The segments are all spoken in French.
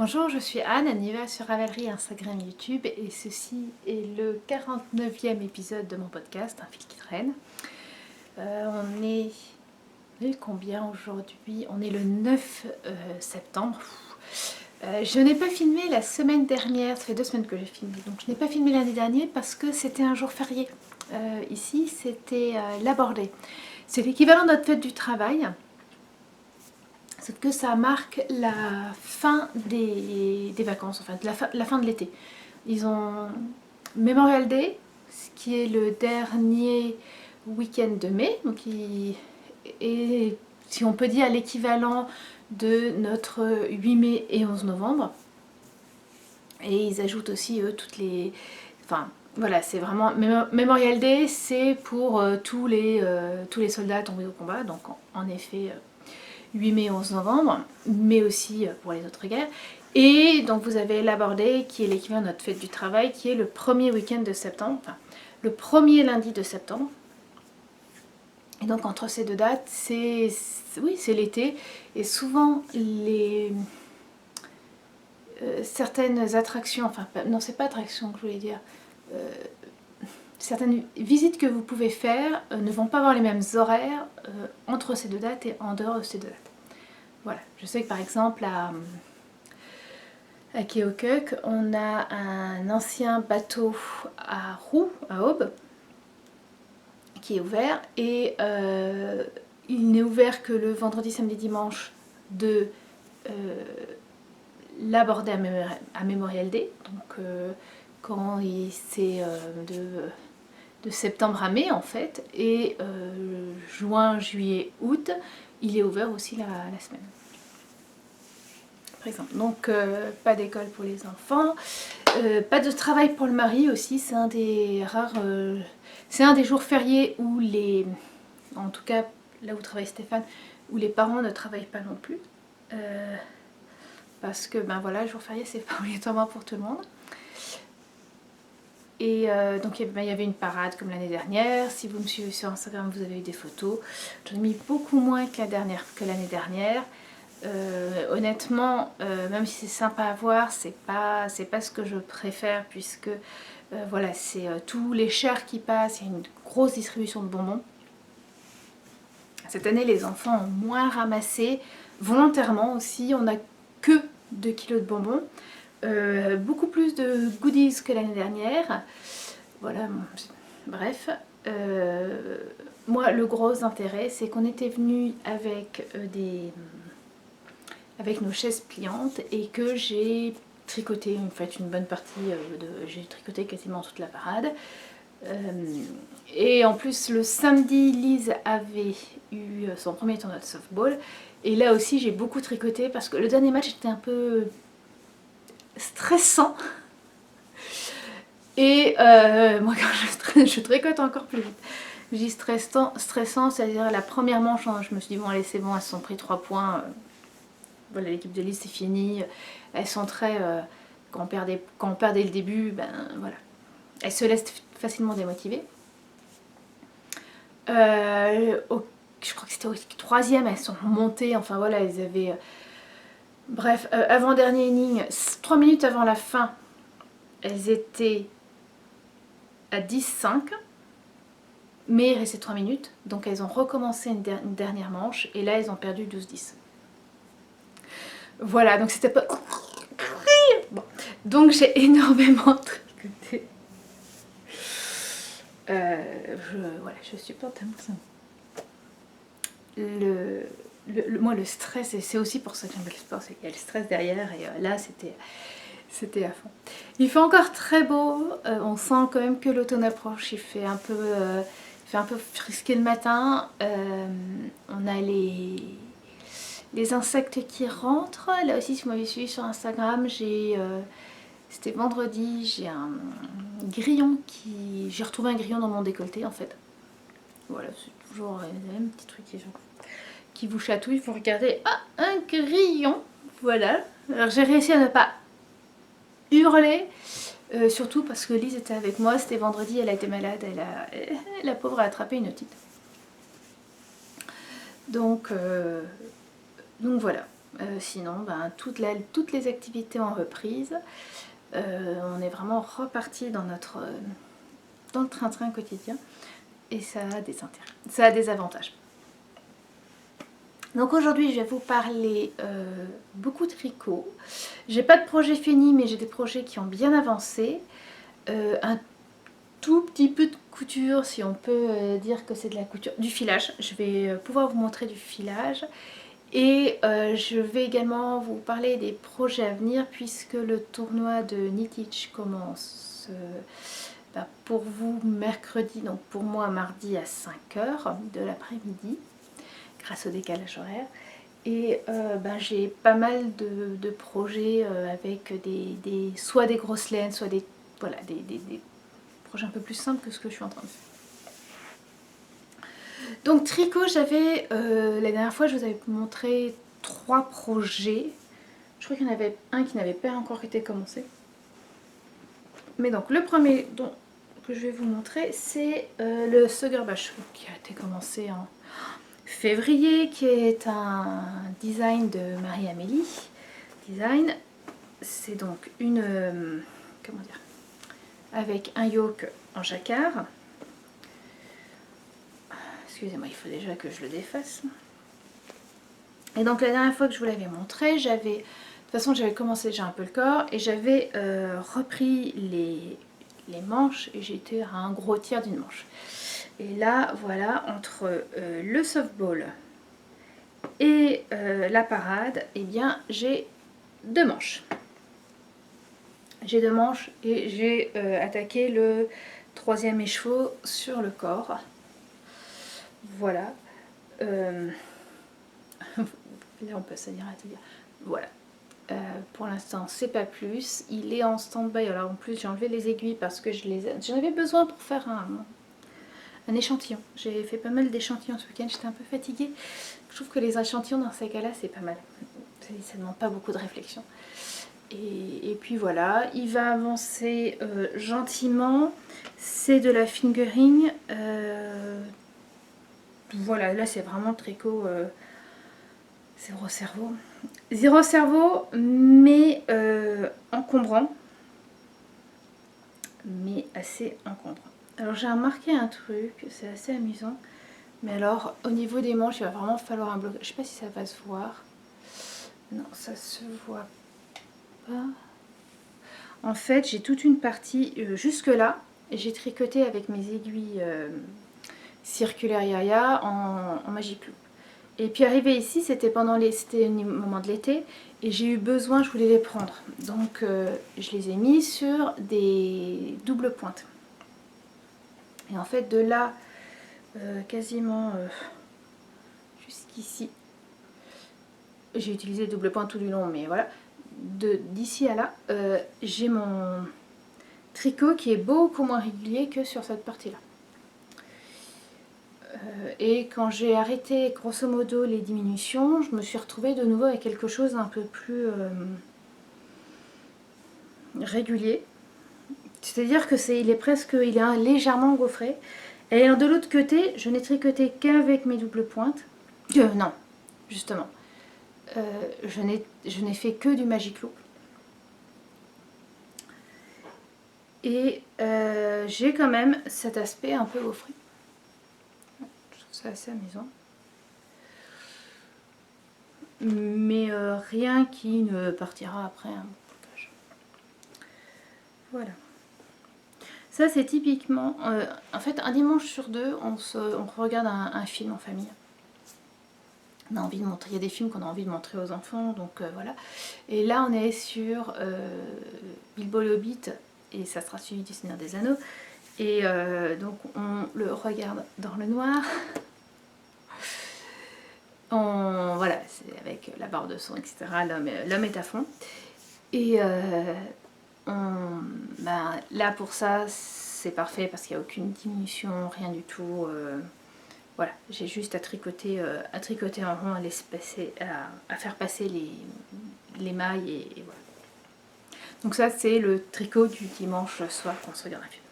Bonjour, je suis Anne, Anniva sur Ravelry, Instagram, YouTube et ceci est le 49e épisode de mon podcast, Un fil qui traîne. On est combien aujourd'hui? On est le 9 septembre. Je n'ai pas filmé la semaine dernière, ça fait 2 semaines que j'ai filmé, donc je n'ai pas filmé l'année dernière parce que c'était un jour férié. Ici, c'était Labor Day. C'est l'équivalent de notre fête du travail. Sauf que ça marque la fin des vacances, enfin la fin de l'été. Ils ont Memorial Day, ce qui est le dernier week-end de mai, donc et si on peut dire l'équivalent de notre 8 mai et 11 novembre. Et ils ajoutent aussi toutes les... Enfin voilà, c'est vraiment... Memorial Day, c'est pour tous les soldats tombés au combat, donc en effet... 8 mai 11 novembre, mais aussi pour les autres guerres. Et donc vous avez Labor Day qui est l'équivalent de notre fête du travail, qui est le premier week-end de septembre, enfin le premier lundi de septembre. Et donc entre ces deux dates, c'est l'été, et souvent certaines attractions, enfin non c'est pas attraction que je voulais dire, certaines visites que vous pouvez faire ne vont pas avoir les mêmes horaires entre ces deux dates et en dehors de ces deux dates. Voilà, je sais que par exemple à Keokuk, on a un ancien bateau à roues, à Aube, qui est ouvert et il n'est ouvert que le vendredi, samedi, dimanche de Labor Day à Memorial Day, donc quand c'est de septembre à mai en fait, et juin, juillet, août, il est ouvert aussi la semaine. Par exemple. Donc pas d'école pour les enfants, pas de travail pour le mari aussi, c'est un des rares, c'est un des jours fériés où en tout cas là où travaille Stéphane, où les parents ne travaillent pas non plus, parce que ben voilà, le jour férié c'est pas obligatoirement pour tout le monde. Et donc il y avait une parade comme l'année dernière. Si vous me suivez sur Instagram, vous avez eu des photos. J'en ai mis beaucoup moins que l'année dernière. Honnêtement, même si c'est sympa à voir, c'est pas ce que je préfère, puisque voilà, c'est tous les chars qui passent, il y a une grosse distribution de bonbons. Cette année, les enfants ont moins ramassé, volontairement aussi, on n'a que 2 kilos de bonbons. Beaucoup plus de goodies que l'année dernière. Voilà, bref. Moi, le gros intérêt, c'est qu'on était venu avec avec nos chaises pliantes et que j'ai tricoté en fait une bonne partie j'ai tricoté quasiment toute la parade. Et en plus le samedi, Lise avait eu son premier tournoi de softball et là aussi j'ai beaucoup tricoté parce que le dernier match était un peu stressant. Et moi quand je tricote encore plus vite. Je dis stressant, c'est-à-dire la première manche, hein, je me suis dit bon allez c'est bon, elles se sont pris 3 points. Voilà, l'équipe de Lise c'est fini. Elles sont très... quand on perdait le début, ben voilà. Elles se laissent facilement démotiver. Je crois que c'était au 3e, elles sont montées, enfin voilà, elles avaient... bref, avant-dernier inning, 3 minutes avant la fin, elles étaient à 10-5, mais il restait 3 minutes, donc elles ont recommencé une dernière manche, et là elles ont perdu 12-10. Voilà, donc c'était pas... Bon. Donc j'ai énormément tricoté. Voilà, je supporte tellement ça. Moi le stress, et c'est aussi pour ça que j'aime le sport, c'est qu'il y a le stress derrière, et là c'était à fond. Il fait encore très beau, on sent quand même que l'automne approche, il fait un peu frisqué le matin, on a les insectes qui rentrent. Là aussi si vous m'avez suivi sur Instagram, c'était vendredi, j'ai un grillon j'ai retrouvé un grillon dans mon décolleté en fait. Voilà, c'est toujours les mêmes petits trucs qui vous chatouillent. Vous regardez, ah, un grillon, voilà. Alors j'ai réussi à ne pas hurler, surtout parce que Lise était avec moi, c'était vendredi, elle a été malade, la pauvre a attrapé une otite. Donc voilà. Sinon, ben, toutes les activités ont reprise. On est vraiment reparti dans le train-train quotidien. Et ça a des intérêts, ça a des avantages. Donc aujourd'hui, je vais vous parler beaucoup de tricot. J'ai pas de projet fini, mais j'ai des projets qui ont bien avancé. Un tout petit peu de couture, si on peut dire que c'est de la couture, du filage. Je vais pouvoir vous montrer du filage. Et je vais également vous parler des projets à venir, puisque le tournoi de Knitich commence pour vous mercredi, donc pour moi mardi à 5 h de l'après-midi, grâce au décalage horaire. Et j'ai pas mal de projets avec soit des grosses laines, soit des projets un peu plus simples que ce que je suis en train de faire. Donc tricot, j'avais la dernière fois je vous avais montré 3 projets. Je crois qu'il y en avait un qui n'avait pas encore été commencé. Mais donc le premier que je vais vous montrer, c'est le Sögerbäck qui a été commencé en février, qui est un design de Marie-Amélie. Design, c'est donc une comment dire, avec un yoke en jacquard. Excusez-moi, il faut déjà que je le défasse. Et donc la dernière fois que je vous l'avais montré, de toute façon j'avais commencé déjà un peu le corps et j'avais repris les manches et j'étais à un gros tiers d'une manche. Et là voilà, entre le softball et la parade, eh bien j'ai 2 manches. J'ai 2 manches et j'ai attaqué le 3e écheveau sur le corps. Voilà. Là on peut se dire à te dire. Voilà. Pour l'instant c'est pas plus. Il est en stand-by. Alors en plus j'ai enlevé les aiguilles parce que j'en avais besoin pour faire un échantillon. J'ai fait pas mal d'échantillons ce week-end. J'étais un peu fatiguée. Je trouve que les échantillons dans ces cas-là c'est pas mal. Ça ne demande pas beaucoup de réflexion. Et puis voilà, il va avancer gentiment. C'est de la fingering. Voilà, là c'est vraiment le tricot zéro cerveau. Zéro cerveau, mais encombrant. Mais assez encombrant. Alors j'ai remarqué un truc, c'est assez amusant. Mais alors, au niveau des manches, il va vraiment falloir un blocage. Je sais pas si ça va se voir. Non, ça se voit pas. En fait, j'ai toute une partie jusque là. J'ai tricoté avec mes aiguilles circulaires Yaya en Magic Loop. Et puis arrivé ici, c'était au moment de l'été. Et j'ai eu besoin, je voulais les prendre. Donc je les ai mis sur des doubles pointes. Et en fait, de là, quasiment jusqu'ici, j'ai utilisé double pointe tout du long, mais voilà. D'ici à là, j'ai mon tricot qui est beaucoup moins régulier que sur cette partie-là. Et quand j'ai arrêté grosso modo les diminutions, je me suis retrouvée de nouveau avec quelque chose un peu plus régulier. C'est-à-dire que il est légèrement gaufré. Et de l'autre côté, je n'ai tricoté qu'avec mes doubles pointes. Non, justement. Je n'ai fait que du Magic Loop. Et j'ai quand même cet aspect un peu gaufré. Je trouve ça assez amusant. Mais rien qui ne partira après un blocage. Voilà. Ça c'est typiquement, en fait un dimanche sur deux, on regarde un film en famille. On a envie de montrer, il y a des films qu'on a envie de montrer aux enfants, donc voilà. Et là on est sur Bilbo le Hobbit, et ça sera suivi du Seigneur des Anneaux. Et donc on le regarde dans le noir. Voilà, c'est avec la barre de son, etc. L'homme est à fond. Et là pour ça, c'est parfait parce qu'il n'y a aucune diminution, rien du tout. Voilà, j'ai juste à tricoter en rond, à faire passer les mailles et voilà. Donc ça c'est le tricot du dimanche soir quand on se regarde un film.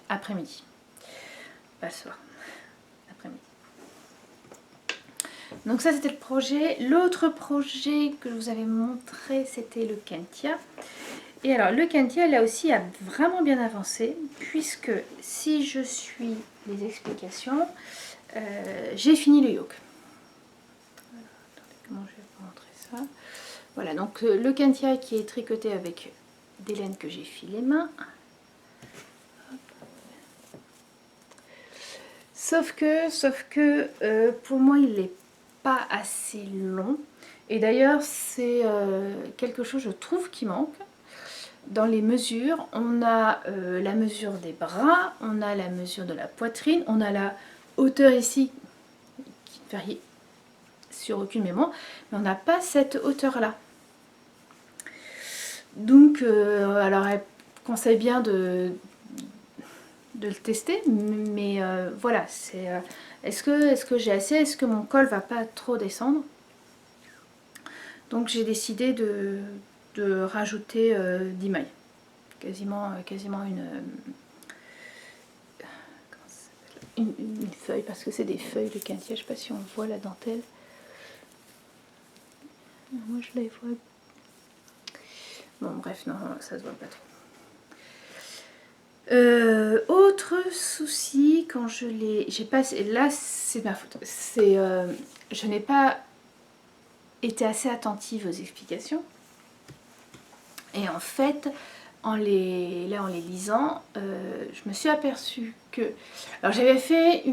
Après-midi. Pas le soir. Après-midi. Donc ça c'était le projet. L'autre projet que je vous avais montré, c'était le Kentia. Et alors le Kentia là aussi a vraiment bien avancé, puisque si je suis les explications, j'ai fini le yoke. Voilà, attendez, comment je vais vous montrer ça. Voilà, donc le Kentia qui est tricoté avec des laines que j'ai filées main. Sauf que pour moi il n'est pas assez long. Et d'ailleurs c'est quelque chose je trouve qui manque. Dans les mesures, on a la mesure des bras, on a la mesure de la poitrine, on a la hauteur ici qui ne varie sur aucune mémoire, mais on n'a pas cette hauteur là. Donc alors elle conseille bien de le tester, mais voilà, c'est est-ce que j'ai assez, est-ce que mon col va pas trop descendre? Donc j'ai décidé de rajouter 10 mailles, quasiment une feuille, parce que c'est des feuilles de Kentia, je sais pas si on voit la dentelle. Moi je la vois. Bon bref, non, ça se voit pas trop. Autre souci, quand j'ai passé, là c'est ma faute, c'est je n'ai pas été assez attentive aux explications, et en fait en les lisant, je me suis aperçue que, alors j'avais fait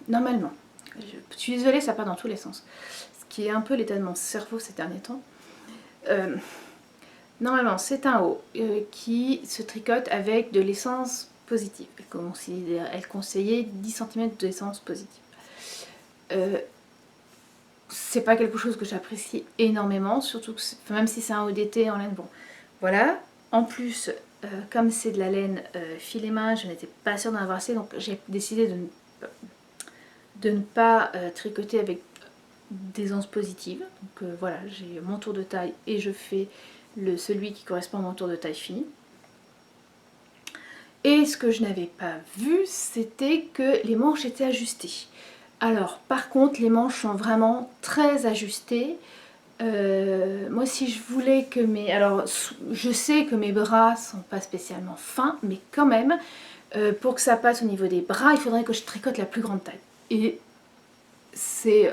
normalement, je suis désolée, ça part dans tous les sens, ce qui est un peu l'état de mon cerveau ces derniers temps. Normalement, c'est un haut qui se tricote avec de l'essence positive. Elle conseillait 10 cm d'essence positive. C'est pas quelque chose que j'apprécie énormément, surtout que même si c'est un haut d'été en laine, bon, voilà. En plus, comme c'est de la laine filet main, je n'étais pas sûre d'en avoir assez, donc j'ai décidé de ne pas tricoter avec des anses positives. Donc voilà, j'ai mon tour de taille et je fais celui qui correspond à mon tour de taille fini. Et ce que je n'avais pas vu, c'était que les manches étaient ajustées. Alors par contre, les manches sont vraiment très ajustées. Moi si je voulais que mes... Alors je sais que mes bras sont pas spécialement fins, mais quand même, pour que ça passe au niveau des bras, il faudrait que je tricote la plus grande taille. Et c'est...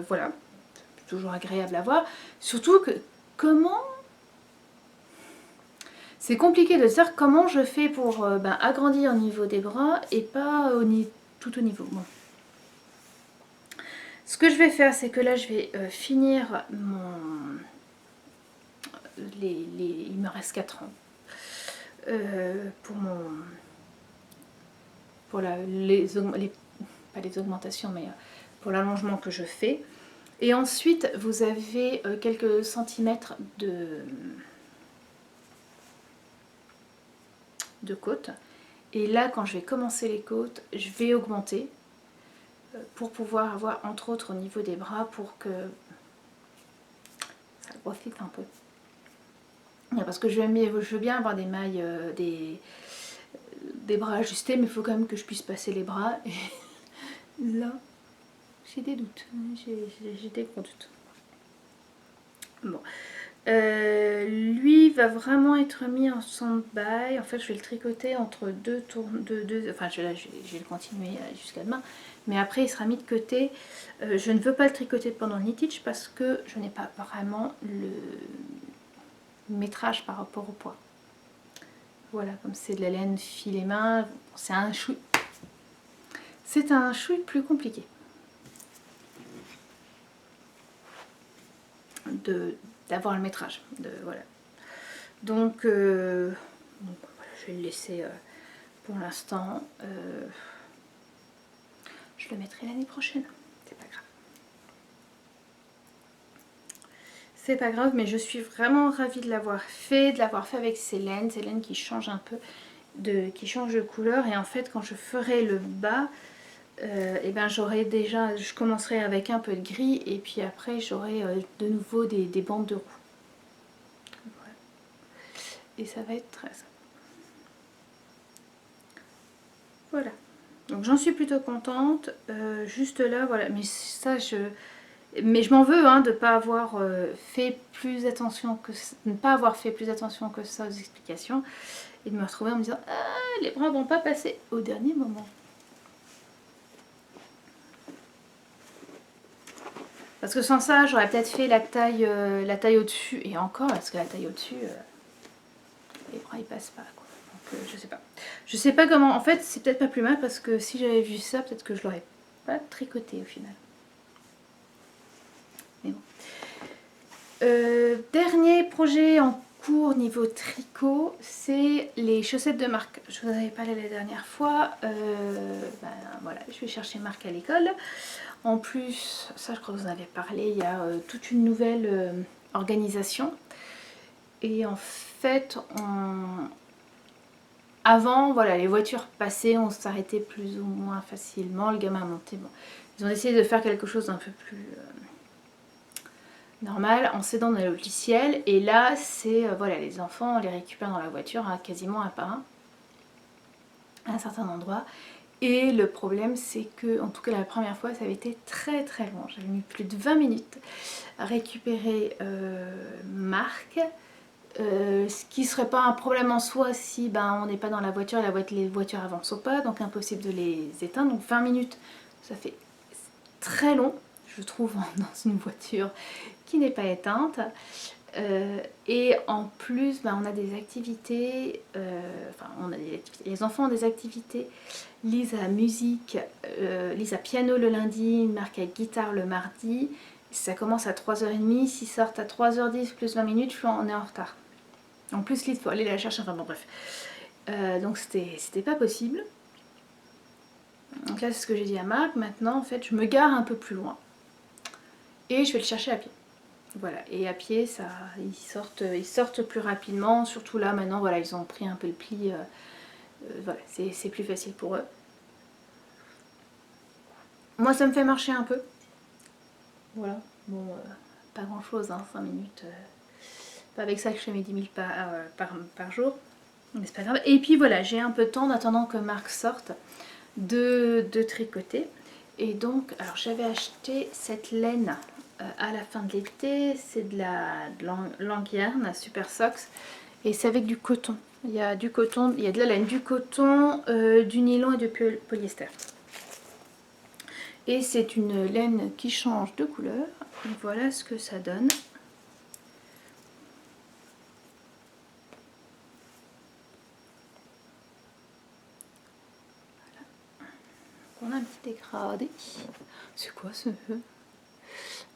voilà, toujours agréable à voir. Surtout que comment... C'est compliqué de dire comment je fais pour agrandir au niveau des bras et pas tout au niveau. Bon. Ce que je vais faire, c'est que là, je vais finir il me reste 4 ans pour pas les augmentations, mais pour l'allongement que je fais. Et ensuite, vous avez quelques centimètres de côte. Et là, quand je vais commencer les côtes, je vais augmenter pour pouvoir avoir, entre autres, au niveau des bras, pour que ça profite un peu. Parce que je veux bien avoir des mailles, des bras ajustés, mais il faut quand même que je puisse passer les bras. Et là, j'ai des doutes. J'ai des gros doutes. Bon. Lui va vraiment être mis en stand-by. En fait, je vais le tricoter entre deux tours, enfin, je vais le continuer jusqu'à demain. Mais après, il sera mis de côté. Je ne veux pas le tricoter pendant le knit-stitch parce que je n'ai pas vraiment le métrage par rapport au poids. Voilà, comme c'est de la laine filet main, c'est un chouï. C'est un chouï plus compliqué d'avoir le métrage. Voilà. Donc, voilà, je vais le laisser pour l'instant. Je le mettrai l'année prochaine. C'est pas grave. C'est pas grave, mais je suis vraiment ravie de l'avoir fait avec ces laines qui changent un peu, qui changent de couleur. Et en fait, quand je ferai le bas, et ben j'aurai déjà, je commencerai avec un peu de gris et puis après j'aurai de nouveau des bandes de roux. Voilà. Et ça va être très sympa. Voilà. Donc j'en suis plutôt contente. Juste là, voilà. Mais ça, Mais je m'en veux hein, de ne pas avoir fait plus attention que ne pas avoir fait plus attention que ça aux explications et de me retrouver en me disant ah, les bras vont pas passer au dernier moment. Parce que sans ça, j'aurais peut-être fait la taille au-dessus et encore parce que la taille au-dessus, les bras ils passent pas quoi. Donc je sais pas. Je sais pas comment. En fait, c'est peut-être pas plus mal parce que si j'avais vu ça, peut-être que je l'aurais pas tricoté au final. Mais bon. Dernier projet en cours niveau tricot, c'est les chaussettes de Marc. Je vous en avais parlé la dernière fois. Voilà, je vais chercher Marc à l'école. En plus, ça je crois que vous en avez parlé, il y a toute une nouvelle organisation. Et en fait, avant, voilà, les voitures passaient, on s'arrêtait plus ou moins facilement, le gamin montait. Bon. Ils ont essayé de faire quelque chose d'un peu plus normal en s'aidant dans le logiciel. Et là, c'est, voilà, les enfants, on les récupère dans la voiture hein, quasiment un par un, à un certain endroit. Et le problème, c'est que, en tout cas la première fois, ça avait été très très long. J'avais mis plus de 20 minutes à récupérer Marc. Ce qui serait pas un problème en soi si on n'est pas dans la voiture et les voitures avancent pas, donc impossible de les éteindre. Donc 20 minutes, ça fait très long, je trouve, dans une voiture qui n'est pas éteinte. Et en plus, on a des activités, les enfants ont des activités. Lise à musique, Lise à piano le lundi, Marc à guitare le mardi. Ça commence à 3h30, s'ils sortent à 3h10 plus 20 minutes, on est en retard. En plus, Lise, il faut aller la chercher, enfin bon bref. Donc c'était pas possible. Donc là, c'est ce que j'ai dit à Marc. Maintenant, en fait, je me gare un peu plus loin. Et je vais le chercher à pied. Voilà, et à pied, ça, ils sortent plus rapidement. Surtout là, maintenant, voilà, ils ont pris un peu le pli. Voilà, c'est plus facile pour eux. Moi, ça me fait marcher un peu. Voilà, bon, pas grand chose, hein, 5 minutes. Pas avec ça que je fais mes 10 000 par jour. Mais c'est pas grave. Et puis voilà, j'ai un peu de temps en attendant que Marc sorte de tricoter. Et donc, alors j'avais acheté cette laine à la fin de l'été. C'est de la Langyarn Super Socks. Et c'est avec du coton. Il y a du coton, il y a de la laine, du coton, du nylon et du polyester. Et c'est une laine qui change de couleur. Et voilà ce que ça donne. On a un petit dégradé. C'est quoi ce feu?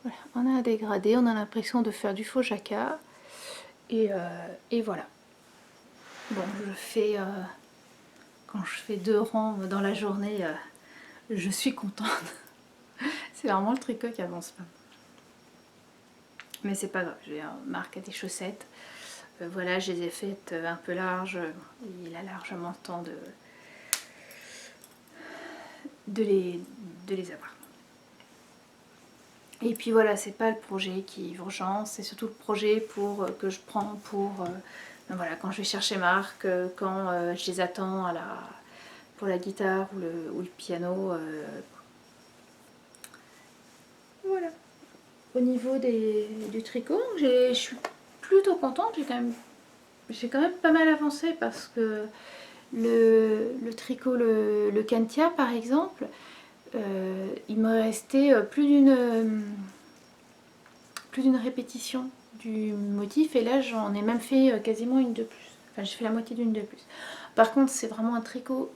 Voilà, on a un dégradé, on a l'impression de faire du faux jacquard. Et voilà. Bon, quand je fais 2 rangs dans la journée, je suis contente. C'est vraiment le tricot qui avance pas. Mais c'est pas grave, j'ai Marc a des chaussettes. Voilà, je les ai faites un peu larges. Il a largement le temps de les avoir. Et puis voilà, c'est pas le projet qui est urgent, c'est surtout le projet que je prends pour voilà, quand je vais chercher Marc, quand je les attends pour la guitare ou le piano. Voilà. Au niveau du tricot, je suis plutôt contente, j'ai quand même pas mal avancé parce que le tricot, le Cantia par exemple, il me restait plus d'une répétition du motif et là j'en ai même fait quasiment une de plus. Enfin j'ai fait la moitié d'une de plus. Par contre c'est vraiment un tricot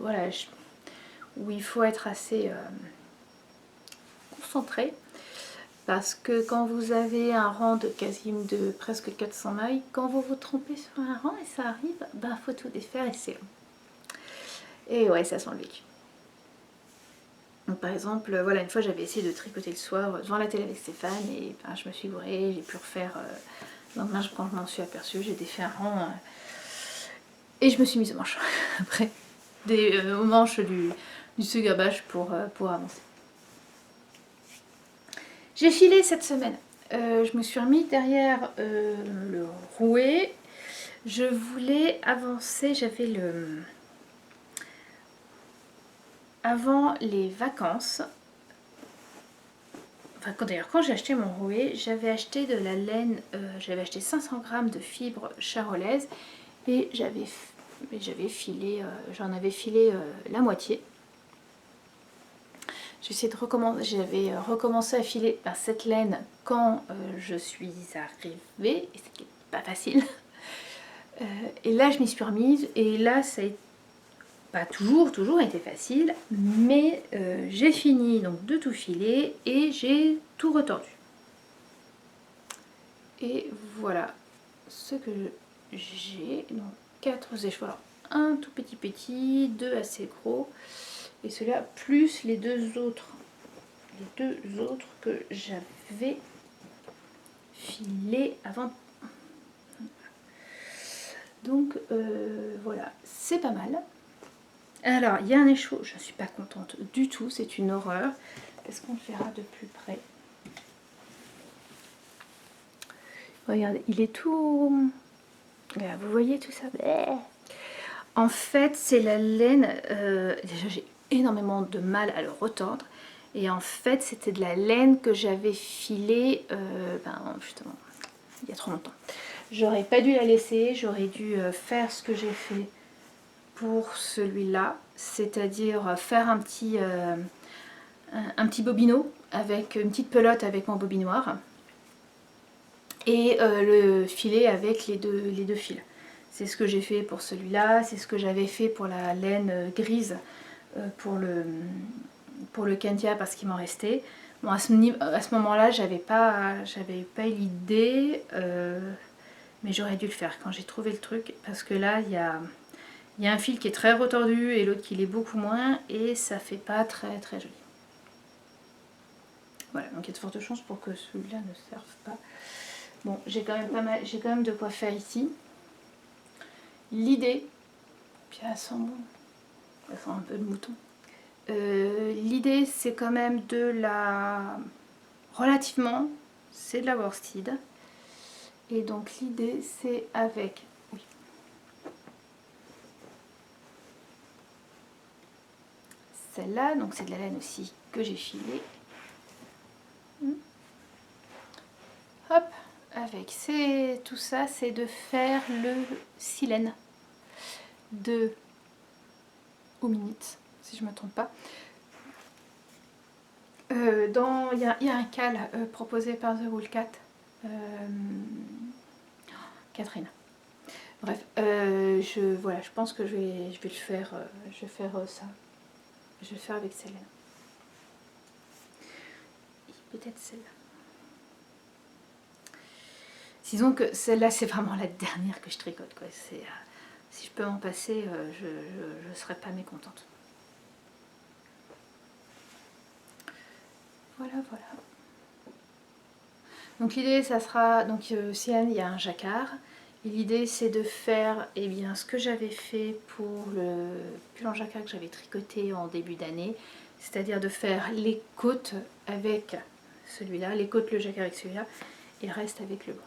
voilà, où il faut être assez concentré. Parce que quand vous avez un rang de presque 400 mailles, quand vous vous trompez sur un rang et ça arrive, faut tout défaire et c'est long. Et ouais, ça sent le vécu. Donc par exemple, voilà, une fois j'avais essayé de tricoter le soir devant la télé avec Stéphane et je me suis gourée, j'ai pu refaire. Le lendemain, quand je m'en suis aperçue, j'ai défait un rang et je me suis mise aux manches après, aux manches du segabage pour avancer. J'ai filé cette semaine. Je me suis remis derrière le rouet. Je voulais avancer, j'avais avant les vacances, enfin d'ailleurs quand j'ai acheté mon rouet, j'avais acheté de la laine, j'avais acheté 500 grammes de fibres charolaises et j'avais filé, j'en avais filé la moitié. J'avais recommencé à filer cette laine quand je suis arrivée, et c'était pas facile. Et là je m'y suis remise, et là ça a pas toujours été facile, mais j'ai fini donc de tout filer et j'ai tout retordu. Et voilà ce que j'ai, donc 4 écheveaux, un tout petit, 2 assez gros, et cela plus les deux autres que j'avais filés avant. Donc voilà, c'est pas mal. Alors il y a un écheveau, je ne suis pas contente du tout, c'est une horreur. Est-ce qu'on le verra de plus près? Regardez, il est tout... Vous voyez tout ça? En fait, c'est la laine... déjà, j'ai énormément de mal à le retordre. Et en fait, c'était de la laine que j'avais filée, justement, il y a trop longtemps. J'aurais pas dû la laisser, j'aurais dû faire ce que j'ai fait pour celui-là. C'est-à-dire faire un petit bobino, avec une petite pelote avec mon bobinoir. Et le filet avec les deux fils. C'est ce que j'ai fait pour celui-là, c'est ce que j'avais fait pour la laine grise pour le Kentia parce qu'il m'en restait. Bon, à ce moment-là, j'avais pas l'idée, mais j'aurais dû le faire quand j'ai trouvé le truc, parce que là, il y a un fil qui est très retordu et l'autre qui l'est beaucoup moins, et ça fait pas très très joli. Voilà, donc il y a de fortes chances pour que celui-là ne serve pas. Bon, j'ai quand même de quoi faire ici. L'idée, puis elle sent bon, elle sent un peu de mouton. L'idée, c'est quand même relativement, c'est de la worsted. Et donc l'idée, c'est avec, oui, celle-là, donc c'est de la laine aussi que j'ai filée. Hop, avec tout ça, c'est de faire le silène de Hominid, si je ne me trompe pas. Il y a un cal proposé par The Wool Cat, Catherine. Bref, je pense que je vais le faire, je vais faire ça. Je vais le faire avec celle-là. Peut-être celle-là. Disons que celle-là, c'est vraiment la dernière que je tricote, quoi. Si je peux m'en passer, je ne serais pas mécontente. Voilà. Donc l'idée, ça sera... Donc ici, il y a un jacquard. Et l'idée, c'est de faire ce que j'avais fait pour le pull en jacquard que j'avais tricoté en début d'année. C'est-à-dire de faire les côtes avec celui-là, les côtes, le jacquard avec celui-là, et le reste avec le blanc.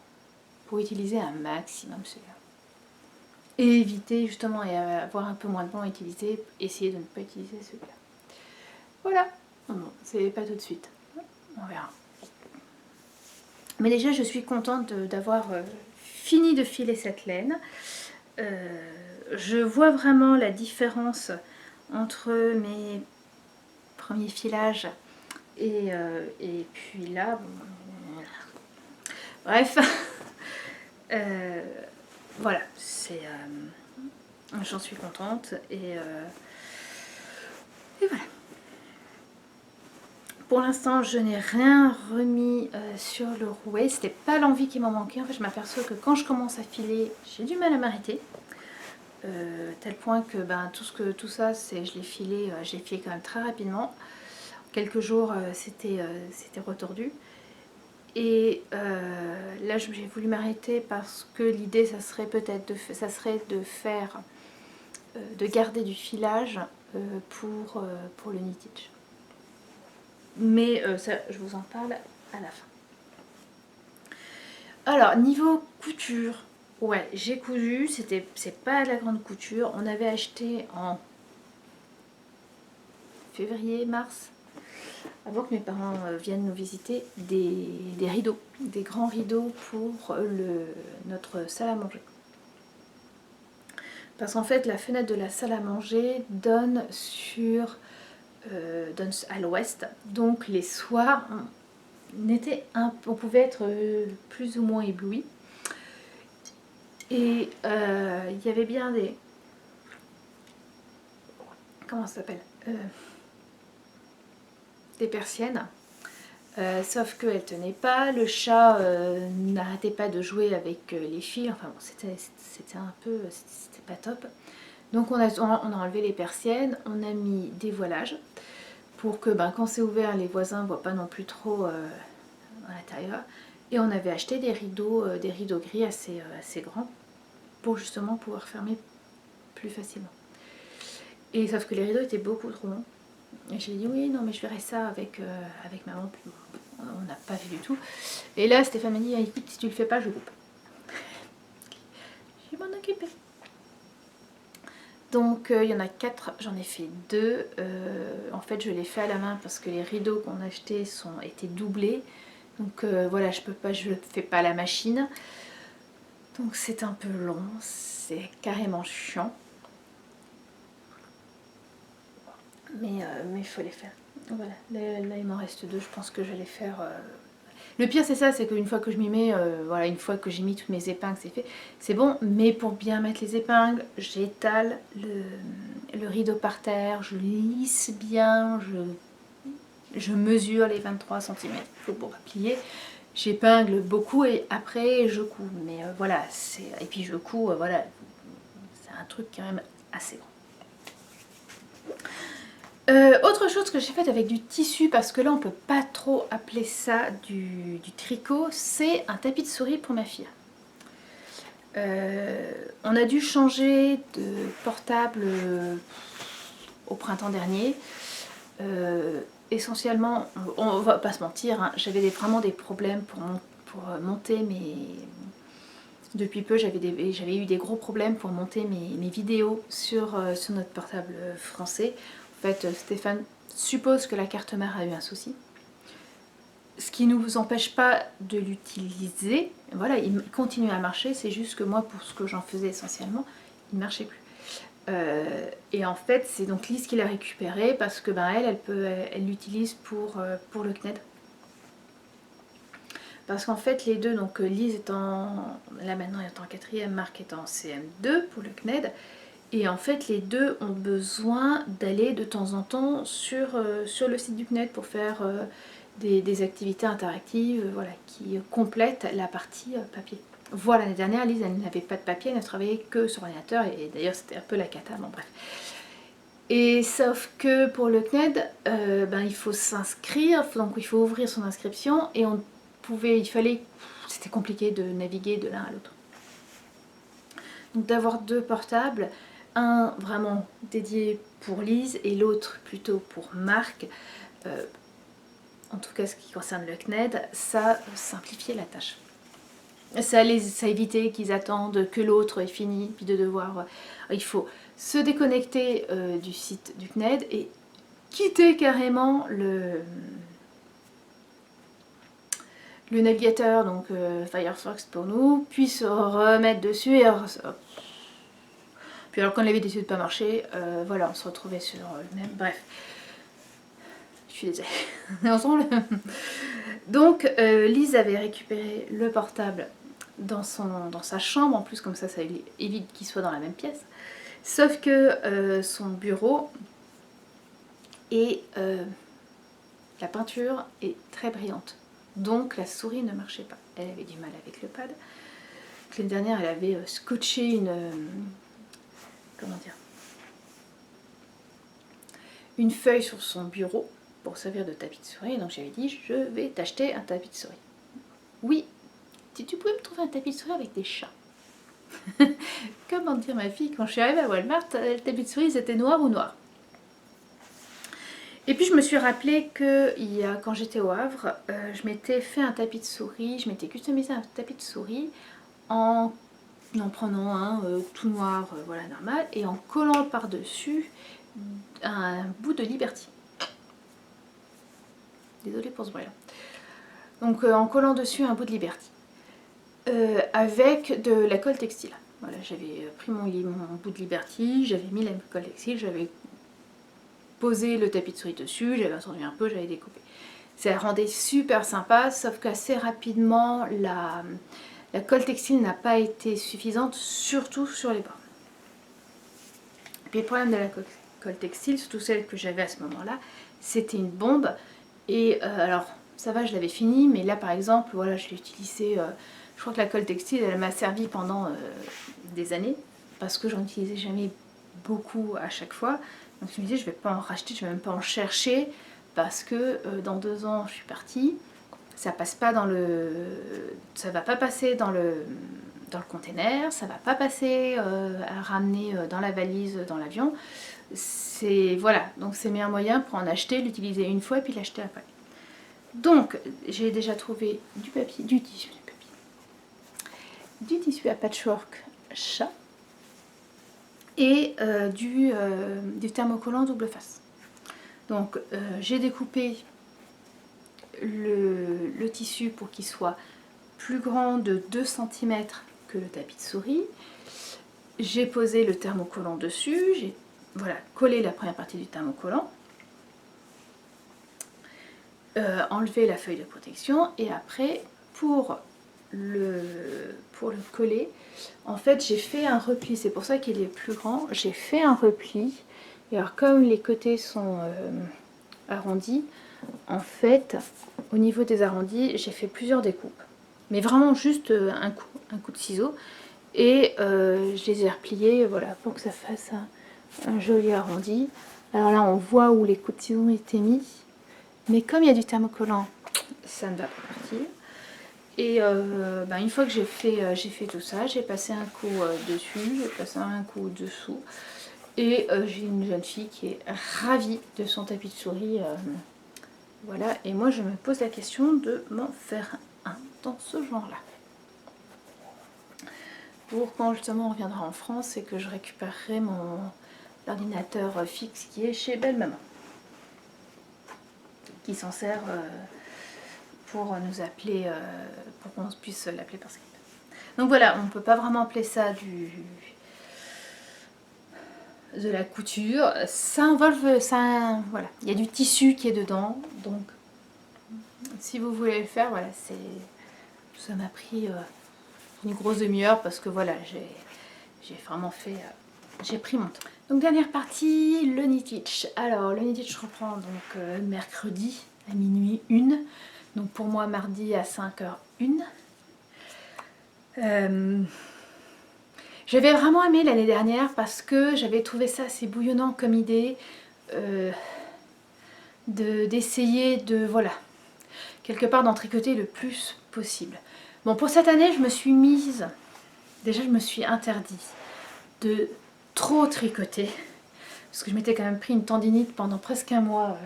Pour utiliser un maximum celui-là. Et éviter justement, et avoir un peu moins de blanc à utiliser, essayer de ne pas utiliser celui-là. Voilà. Non, c'est pas tout de suite. On verra. Mais déjà, je suis contente d'avoir fini de filer cette laine. Je vois vraiment la différence entre mes premiers filages et puis là. Bon, bref. Voilà, j'en suis contente et voilà. Pour l'instant, je n'ai rien remis sur le rouet. C'était pas l'envie qui m'en manquait. En fait, je m'aperçois que quand je commence à filer, j'ai du mal à m'arrêter. Tel point que tout ça, je l'ai filé quand même très rapidement. En quelques jours, c'était retordu. Et là, j'ai voulu m'arrêter parce que l'idée, ça serait peut-être de garder du filage pour le knittage. Mais ça, je vous en parle à la fin. Alors, niveau couture, ouais, j'ai cousu, c'est pas de la grande couture. On avait acheté en février, mars, avant que mes parents viennent nous visiter, des rideaux, des grands rideaux pour notre salle à manger. Parce qu'en fait, la fenêtre de la salle à manger donne donne à l'ouest. Donc les soirs, on pouvait être plus ou moins ébloui. Et il y avait bien des... Comment ça s'appelle des persiennes. Sauf qu'elle ne tenait pas, le chat n'arrêtait pas de jouer avec les fils, enfin bon, c'était un peu, c'était pas top. Donc on a enlevé les persiennes, on a mis des voilages pour que quand c'est ouvert, les voisins ne voient pas non plus trop à l'intérieur. Et on avait acheté des rideaux gris assez grands pour justement pouvoir fermer plus facilement. Et sauf que les rideaux étaient beaucoup trop longs. Et j'ai dit oui, non mais je verrai ça avec maman. Puis, on n'a pas fait du tout. Et là Stéphane m'a dit écoute, si tu le fais pas, je coupe. Je vais m'en occuper. Donc il y en a 4, j'en ai fait 2. En fait je l'ai fait à la main parce que les rideaux qu'on a achetés étaient doublés. Donc voilà, je le fais pas à la machine. Donc c'est un peu long, c'est carrément chiant. Mais il faut les faire. Voilà, là il m'en reste 2, je pense que je vais les faire. Le pire c'est ça, c'est qu'une fois que je m'y mets, voilà, une fois que j'ai mis toutes mes épingles, c'est fait, c'est bon. Mais pour bien mettre les épingles, j'étale le rideau par terre, je lisse bien, je mesure les 23 cm qu'il faut pour plier. J'épingle beaucoup et après je couds. Mais voilà, et puis je couds, voilà, c'est un truc quand même assez grand. Autre chose que j'ai faite avec du tissu, parce que là on peut pas trop appeler ça du tricot, c'est un tapis de souris pour ma fille. On a dû changer de portable au printemps dernier. Essentiellement, on va pas se mentir, hein, j'avais vraiment des problèmes pour monter Depuis peu, j'avais eu des gros problèmes pour monter mes vidéos sur notre portable français. En fait, Stéphane suppose que la carte mère a eu un souci. Ce qui ne vous empêche pas de l'utiliser. Voilà, il continue à marcher, c'est juste que moi, pour ce que j'en faisais essentiellement, il ne marchait plus. Et en fait, c'est donc Lise qui l'a récupéré parce que elle l'utilise pour le CNED. Parce qu'en fait, les deux, donc Lise là maintenant est en 4e, Marc est en CM2 pour le CNED. Et en fait, les deux ont besoin d'aller de temps en temps sur le site du CNED pour faire des activités interactives voilà, qui complètent la partie papier. Voilà, l'année dernière, Lise, elle n'avait pas de papier, elle ne travaillait que sur ordinateur, et d'ailleurs c'était un peu la cata, bon bref. Et sauf que pour le CNED, il faut s'inscrire, donc il faut ouvrir son inscription, et c'était compliqué de naviguer de l'un à l'autre. Donc d'avoir 2 portables, un vraiment dédié pour Lise et l'autre plutôt pour Marc, en tout cas ce qui concerne le CNED, ça simplifiait la tâche. Ça évitait qu'ils attendent que l'autre ait fini, puis de devoir... il faut se déconnecter du site du CNED et quitter carrément le navigateur, donc Firefox pour nous, puis se remettre dessus et puis alors quand on avait décidé de pas marcher, voilà, on se retrouvait sur le même. Bref, je suis désolée. Ensemble. Donc Lise avait récupéré le portable dans sa chambre, en plus comme ça évite qu'il soit dans la même pièce. Sauf que son bureau et la peinture est très brillante. Donc la souris ne marchait pas. Elle avait du mal avec le pad. L'année dernière, elle avait scotché une feuille sur son bureau pour servir de tapis de souris. Donc j'avais dit, je vais t'acheter un tapis de souris. Oui, si tu pouvais me trouver un tapis de souris avec des chats. Comment dire ma fille, quand je suis arrivée à Walmart, le tapis de souris c'était noir ou noir. Et puis je me suis rappelé que quand j'étais au Havre, je m'étais fait un tapis de souris, je m'étais customisé un tapis de souris en prenant un tout noir, voilà, normal, et en collant par-dessus un bout de Liberty. désolée pour ce bruit là. Donc en collant dessus un bout de Liberty. Avec de la colle textile. Voilà, j'avais pris mon bout de Liberty, j'avais mis la colle textile, j'avais posé le tapis de souris dessus, j'avais attendu un peu, j'avais découpé. Ça rendait super sympa, sauf qu'assez rapidement, la colle textile n'a pas été suffisante, surtout sur les bords. Et puis le problème de la colle textile, surtout celle que j'avais à ce moment-là, c'était une bombe. Et alors, ça va, je l'avais fini, mais là par exemple, voilà, je l'ai utilisé, je crois que la colle textile, elle m'a servi pendant des années, parce que j'en utilisais jamais beaucoup à chaque fois. Donc je me disais, je vais pas en racheter, je vais même pas en chercher, parce que dans 2 ans, je suis partie. Ça passe pas dans le, ça va pas passer dans le container, ça va pas passer à ramener dans la valise, dans l'avion. C'est voilà, donc c'est meilleur moyen pour en acheter, l'utiliser une fois et puis l'acheter après. Donc j'ai déjà trouvé du papier, du tissu à patchwork chat et du thermocollant double face. Donc j'ai découpé le tissu pour qu'il soit plus grand de 2 cm que le tapis de souris. J'ai posé le thermocollant dessus, j'ai voilà, collé la première partie du thermocollant, enlevé la feuille de protection et après pour le coller, en fait j'ai fait un repli, c'est pour ça qu'il est plus grand, j'ai fait un repli et alors comme les côtés sont arrondis, en fait au niveau des arrondis j'ai fait plusieurs découpes, mais vraiment juste un coup de ciseau et je les ai repliés voilà, pour que ça fasse un joli arrondi. Alors là on voit où les coups de ciseaux ont été mis, mais comme il y a du thermocollant, ça ne va pas partir. Et une fois que j'ai fait tout ça, j'ai passé un coup dessus, j'ai passé un coup dessous. Et j'ai une jeune fille qui est ravie de son tapis de souris. Voilà, et moi je me pose la question de m'en faire un dans ce genre-là. Pour quand justement on reviendra en France et que je récupérerai mon ordinateur fixe qui est chez Belle Maman, qui s'en sert pour nous appeler, pour qu'on puisse l'appeler par Skype. Donc voilà, on ne peut pas vraiment appeler ça de la couture. Ça envole, ça, voilà, il y a du tissu qui est dedans, donc si vous voulez le faire, voilà, ça m'a pris une grosse demi-heure parce que voilà, j'ai vraiment fait, j'ai pris mon temps. Donc dernière partie, le knit-stitch. Alors le knit-stitch reprend donc mercredi à minuit 1. Donc pour moi mardi à 5h01. J'avais vraiment aimé l'année dernière parce que j'avais trouvé ça assez bouillonnant comme idée d'essayer de voilà, quelque part d'en tricoter le plus possible. Bon, pour cette année je me suis mise, déjà je me suis interdit de trop tricoter parce que je m'étais quand même pris une tendinite pendant presque un mois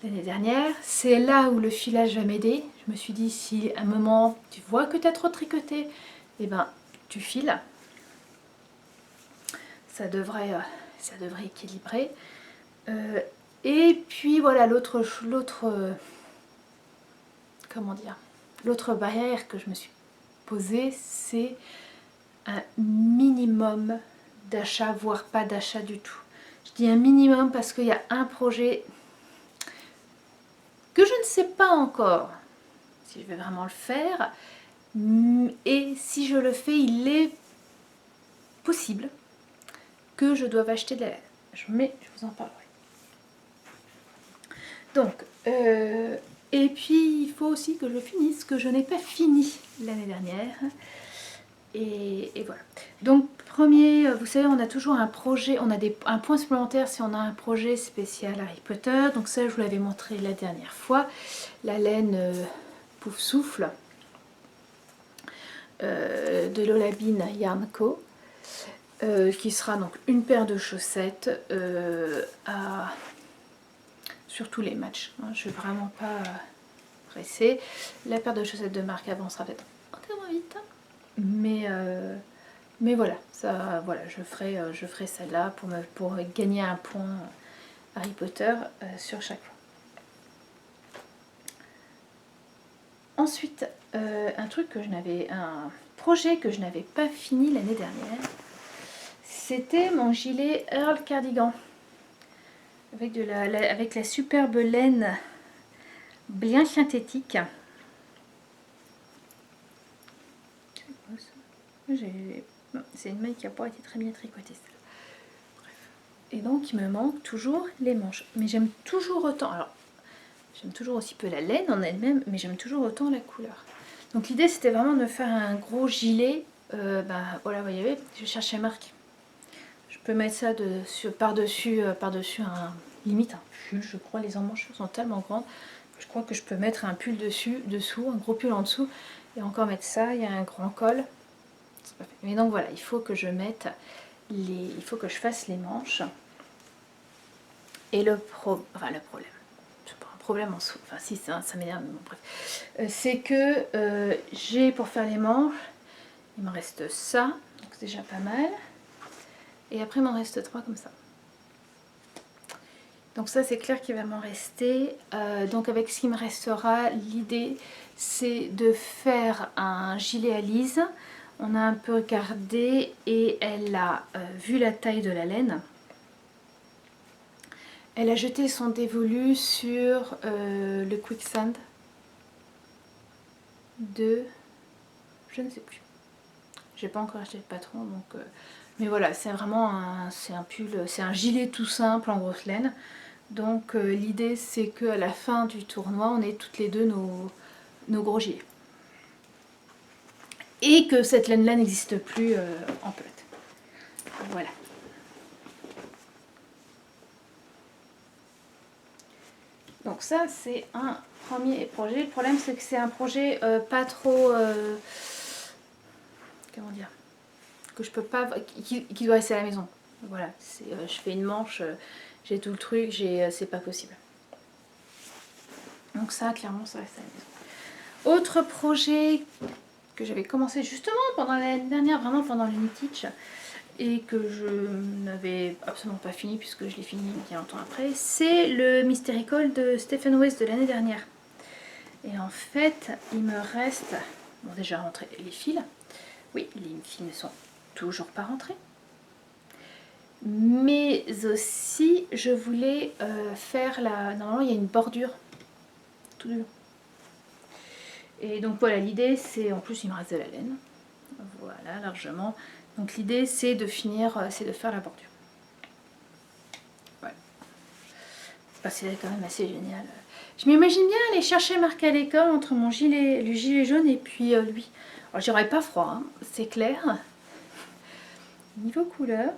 l'année dernière. C'est là où le filage va m'aider. Je me suis dit, si à un moment tu vois que tu as trop tricoté, eh ben tu files. Ça devrait équilibrer. Et puis voilà, l'autre barrière que je me suis posée, c'est un minimum d'achat, voire pas d'achat du tout. Je dis un minimum parce qu'il y a un projet que je ne sais pas encore si je vais vraiment le faire, et si je le fais, il est possible que je doive acheter de la laine. Mais je vous en parlerai. Donc, et puis il faut aussi que je finisse ce que je n'ai pas fini l'année dernière. Et voilà. Donc premier, vous savez, on a toujours un projet, on a un point supplémentaire si on a un projet spécial Harry Potter. Donc ça, je vous l'avais montré la dernière fois. La laine Pouf Souffle de Lola Bean Yarn Co. Qui sera donc une paire de chaussettes sur tous les matchs. Hein, je ne suis vraiment pas pressée. La paire de chaussettes de marque avancera peut-être encore moins vite. Mais voilà, ça, voilà, je ferai celle-là pour gagner un point Harry Potter sur chaque fois. ensuite, un projet que je n'avais pas fini l'année dernière, c'était mon gilet Earl Cardigan avec la superbe laine bien synthétique. C'est une maille qui n'a pas été très bien tricotée. Et donc il me manque toujours les manches. Mais j'aime toujours autant. Alors j'aime toujours aussi peu la laine en elle-même, mais j'aime toujours autant la couleur. Donc l'idée c'était vraiment de faire un gros gilet. Voilà, vous voyez, je cherche la marque. Je peux mettre ça par-dessus limite un pull, je crois. Les emmanches sont tellement grandes. Je crois que je peux mettre un pull dessous, un gros pull en dessous. Et encore mettre ça, il y a un grand col. Mais donc voilà, il faut que je fasse les manches. Et le problème, c'est pas un problème en soi, enfin si ça m'énerve, bon, bref, c'est que pour faire les manches, il me reste ça, donc c'est déjà pas mal. Et après il m'en reste 3 comme ça. Donc ça c'est clair qu'il va m'en rester. Donc avec ce qui me restera, l'idée c'est de faire un gilet à Lise. On a un peu regardé et elle a vu la taille de la laine. Elle a jeté son dévolu sur le Quicksand de... je ne sais plus. J'ai pas encore acheté le patron, donc... mais voilà, c'est vraiment un pull, c'est un gilet tout simple en grosse laine. Donc l'idée c'est qu'à la fin du tournoi, on ait toutes les deux nos gros gilets. Et que cette laine-là n'existe plus en pelote. Voilà. Donc ça c'est un premier projet. Le problème c'est que c'est un projet pas trop... comment dire, que je peux pas... qui doit rester à la maison. Voilà, je fais une manche, j'ai tout le truc, c'est pas possible. Donc ça clairement ça reste à la maison. Autre projet que j'avais commencé justement pendant l'année dernière, vraiment pendant l'Uniteach, et que je n'avais absolument pas fini puisque je l'ai fini bien longtemps après, c'est le Mystery Call de Stephen West de l'année dernière. Et en fait, il me reste, bon déjà rentré les fils, oui les fils ne sont toujours pas rentrés, mais aussi je voulais faire normalement il y a une bordure tout du long. Et donc voilà, l'idée c'est, en plus il me reste de la laine, voilà largement. Donc l'idée c'est de finir, c'est de faire la bordure. Ouais. C'est quand même assez génial. Je m'imagine bien aller chercher Marc à l'école entre le gilet jaune et puis lui. Alors j'aurais pas froid, hein, c'est clair. Niveau couleur,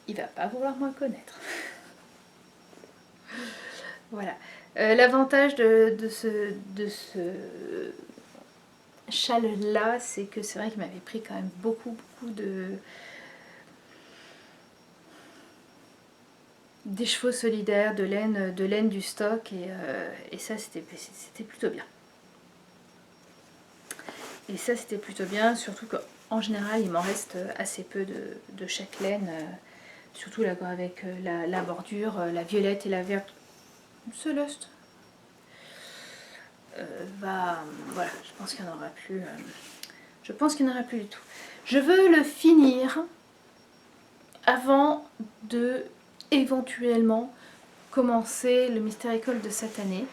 il va pas vouloir me connaître. Voilà. L'avantage de ce châle là, c'est que c'est vrai qu'il m'avait pris quand même beaucoup d'écheveau solidaires, de laine du stock, et ça c'était plutôt bien. Et ça c'était plutôt bien, surtout qu'en général il m'en reste assez peu de chaque laine, surtout là avec la bordure, la violette et la verte. Celeste. Voilà, je pense qu'il n'y en aura plus. Je pense qu'il n'y en aura plus du tout. Je veux le finir avant de éventuellement commencer le Mystery Call de cette année.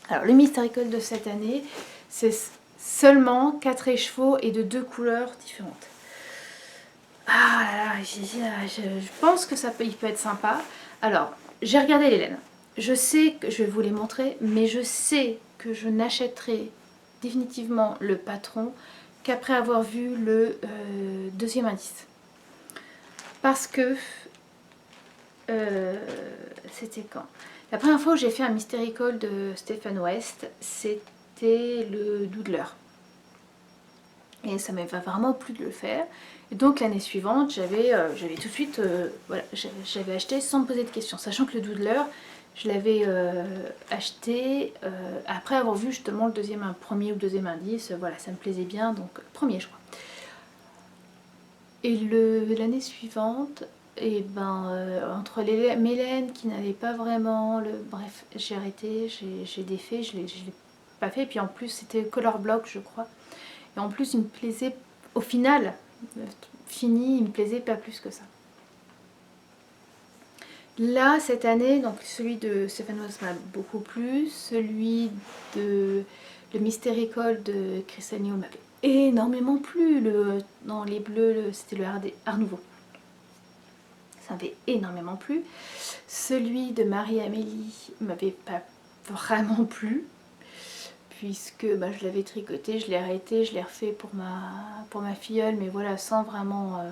Alors le Mystery Call de cette année, c'est seulement 4 écheveaux et de 2 couleurs différentes. Ah là là, je pense que il peut être sympa. Alors, j'ai regardé les laines. Je sais que je vais vous les montrer, mais je sais que je n'achèterai définitivement le patron qu'après avoir vu le deuxième indice. Parce que c'était quand? La première fois où j'ai fait un Mystery Call de Stephen West, c'était le Doodler. Et ça m'avait vraiment plu de le faire. Et donc l'année suivante, j'avais tout de suite, voilà, j'avais acheté sans me poser de questions. Sachant que le Doodler, je l'avais acheté après avoir vu justement un premier ou deuxième indice. Voilà, ça me plaisait bien, donc premier je crois. Et l'année suivante, et ben entre mes laines qui n'allaient pas vraiment, bref, j'ai arrêté, j'ai défait, je l'ai pas fait. Et puis en plus c'était color block je crois. Et en plus il me plaisait, au final, fini, il me plaisait pas plus que ça. Là, cette année, donc celui de Stephen West m'a beaucoup plu. Celui de le Mystericol de Chris Agnew m'avait énormément plu. Dans les bleus, c'était le Art Nouveau. Ça m'avait énormément plu. Celui de Marie-Amélie m'avait pas vraiment plu. Puisque bah, je l'avais tricoté, je l'ai arrêté, je l'ai refait pour ma filleule. Mais voilà, sans vraiment...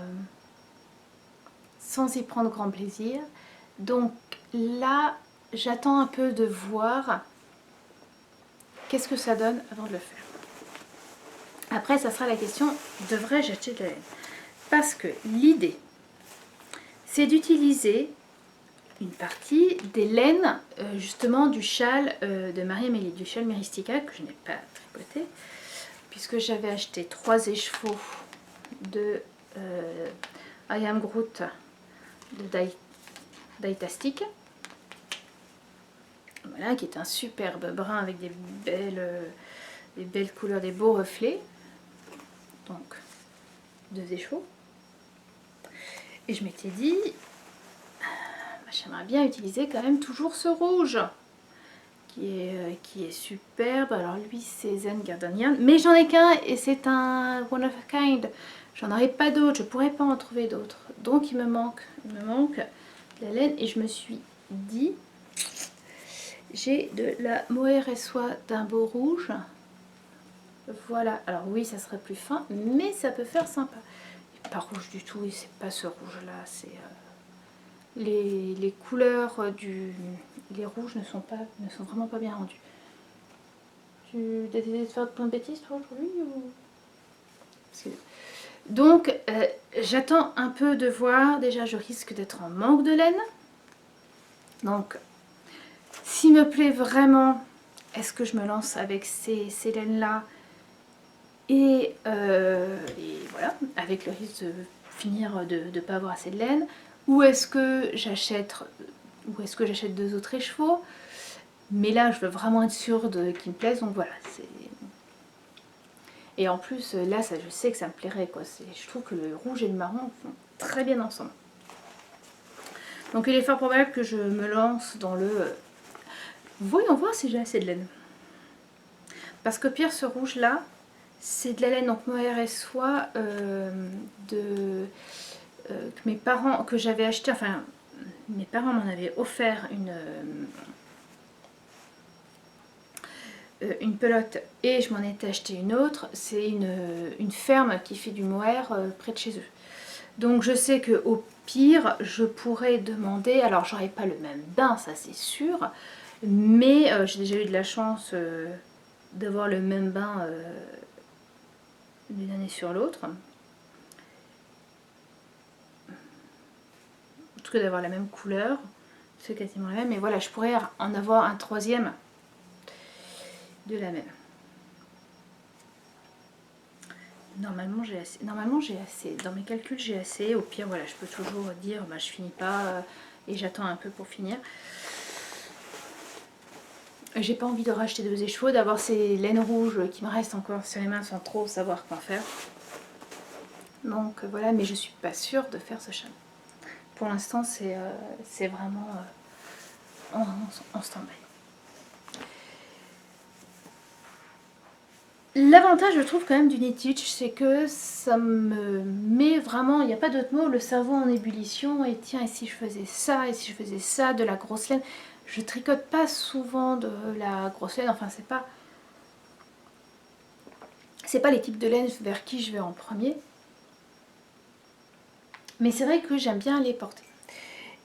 sans y prendre grand plaisir. Donc là, j'attends un peu de voir qu'est-ce que ça donne avant de le faire. Après, ça sera la question, devrais-je acheter de la laine? Parce que l'idée, c'est d'utiliser une partie des laines, justement, du châle de Marie-Amélie, du châle Myristica, que je n'ai pas tricoté, puisque j'avais acheté 3 écheveaux de I Am Groot de Dietastic. Voilà, qui est un superbe brun avec des belles couleurs, des beaux reflets. Donc, 2 écheveaux. Et je m'étais dit, j'aimerais bien utiliser quand même toujours ce rouge, qui est superbe. Alors lui, c'est Zen Gardenian, mais j'en ai qu'un et c'est un one of a kind. J'en aurai pas d'autres, je pourrais pas en trouver d'autres. Donc il me manque de la laine et je me suis dit... J'ai de la mohair et soie d'un beau rouge. Voilà, alors oui, ça serait plus fin, mais ça peut faire sympa. Pas rouge du tout, et c'est pas ce rouge-là, c'est... les couleurs les rouges ne sont vraiment pas bien rendues. Tu as décidé de faire plein de bêtises toi aujourd'hui ou... Donc, j'attends un peu de voir. Déjà, je risque d'être en manque de laine. Donc, s'il me plaît vraiment, est-ce que je me lance avec ces laines-là et voilà, avec le risque de finir de ne pas avoir assez de laine, ou est-ce que j'achète 2 autres écheveaux, mais là je veux vraiment être sûre qu'ils me plaisent, donc voilà. Et en plus là ça, je sais que ça me plairait quoi. Je trouve que le rouge et le marron vont très bien ensemble. Donc il est fort probable que je me lance dans le... Voyons voir si j'ai assez de laine. Parce que pire, ce rouge là, c'est de la laine, donc mohair et soie que mes parents, que j'avais acheté, enfin mes parents m'en avaient offert une pelote et je m'en étais acheté une autre. C'est une ferme qui fait du mohair près de chez eux. Donc je sais que au pire, je pourrais demander, alors j'aurais pas le même bain, ça c'est sûr, mais j'ai déjà eu de la chance d'avoir le même bain d'une année sur l'autre. En tout cas d'avoir la même couleur, c'est quasiment la même, mais voilà, je pourrais en avoir un troisième de la même. Normalement j'ai assez, dans mes calculs j'ai assez, au pire voilà, je peux toujours dire bah, je finis pas et j'attends un peu pour finir. J'ai pas envie de racheter 2 écheveaux, d'avoir ces laines rouges qui me restent encore sur les mains sans trop savoir quoi faire. Donc voilà, mais je suis pas sûre de faire ce châle. Pour l'instant c'est vraiment en stand-by. L'avantage, je trouve, quand même du knit-stitch, c'est que ça me met vraiment, il n'y a pas d'autre mot, le cerveau en ébullition. Et tiens, et si je faisais ça, et si je faisais ça, de la grosse laine. Je tricote pas souvent de la grosse laine, enfin, c'est pas les types de laine vers qui je vais en premier. Mais c'est vrai que j'aime bien les porter.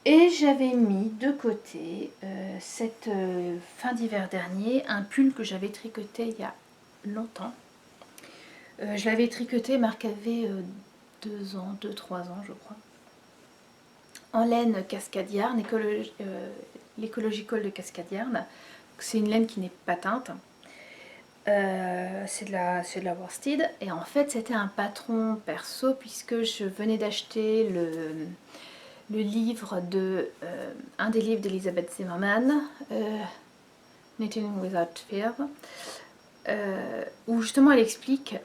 Et j'avais mis de côté, cette fin d'hiver dernier, un pull que j'avais tricoté il y a longtemps. Je l'avais tricoté, Marc avait 2-3 ans je crois, en laine cascadiarne, l'écologicole de cascadiarne. C'est une laine qui n'est pas teinte, c'est de la worsted, et en fait c'était un patron perso puisque je venais d'acheter livre un des livres d'Elisabeth Zimmermann, Knitting Without Fear, où justement elle explique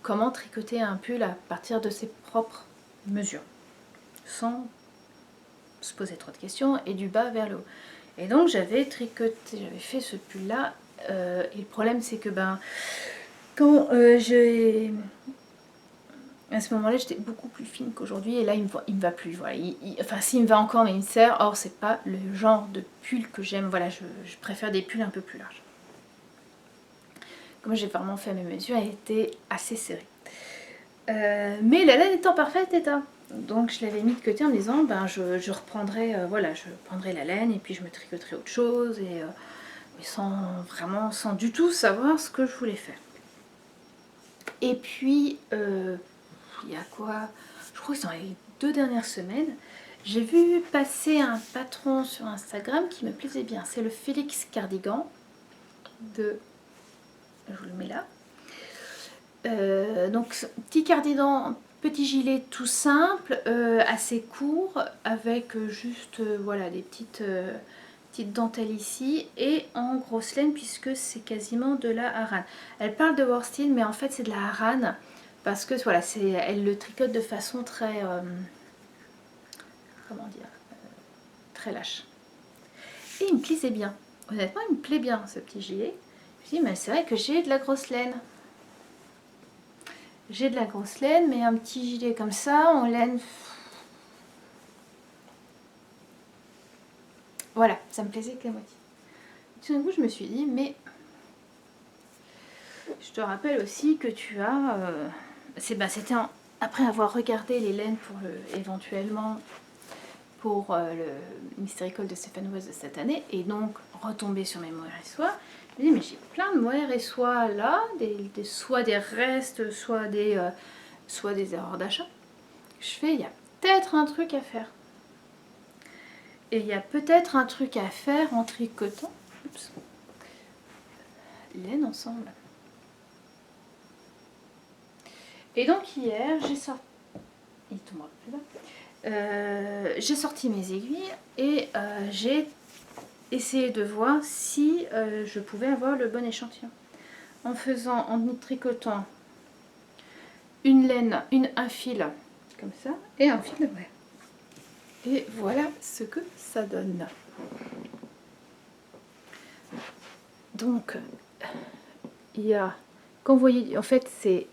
comment tricoter un pull à partir de ses propres mesures, sans se poser trop de questions, et du bas vers le haut. Et donc j'avais fait ce pull là, et le problème c'est que quand à ce moment-là, j'étais beaucoup plus fine qu'aujourd'hui, et là, il me va plus. Voilà. Enfin, s'il me va encore, mais il me sert. Or, c'est pas le genre de pull que j'aime. Voilà, je préfère des pulls un peu plus larges. Comme j'ai vraiment fait à mes mesures, elle était assez serrée. Mais la laine étant parfaite, état. Donc, je l'avais mis de côté en me disant, je reprendrai, voilà, je prendrai la laine et puis je me tricoterai autre chose, et mais sans du tout savoir ce que je voulais faire. Et puis, il y a quoi? Je crois que c'est dans les 2 dernières semaines, j'ai vu passer un patron sur Instagram qui me plaisait bien. C'est le Félix Cardigan je vous le mets là. Donc petit cardigan, petit gilet tout simple, assez court, avec juste voilà, des petites dentelles ici, et en grosse laine puisque c'est quasiment de la harane. Elle parle de worsted, mais en fait c'est de la harane, parce que voilà, elle le tricote de façon très comment dire, très lâche. Et il me plaisait bien. Honnêtement, il me plaît bien ce petit gilet. Je me dis, mais c'est vrai que j'ai de la grosse laine. J'ai de la grosse laine, mais un petit gilet comme ça, en laine. Voilà, ça me plaisait que la moitié. Tout d'un coup, je me suis dit, mais je te rappelle aussi que tu as. C'était après avoir regardé les laines éventuellement pour le Mystéricole de Stéphane West de cette année, et donc retomber sur mes mohair et soie. Je me dis, mais j'ai plein de mohair et soie là, soit des restes, soit des erreurs d'achat. Je fais, il y a peut-être un truc à faire. Et il y a peut-être un truc à faire en tricotant laine ensemble. Et donc hier, j'ai sorti. Il tombera plus là. J'ai sorti mes aiguilles et j'ai essayé de voir si je pouvais avoir le bon échantillon. En tricotant une laine, un fil comme ça, et un fil de mohair. Et voilà ce que ça donne. Donc, il y a, quand vous voyez, en fait, c'est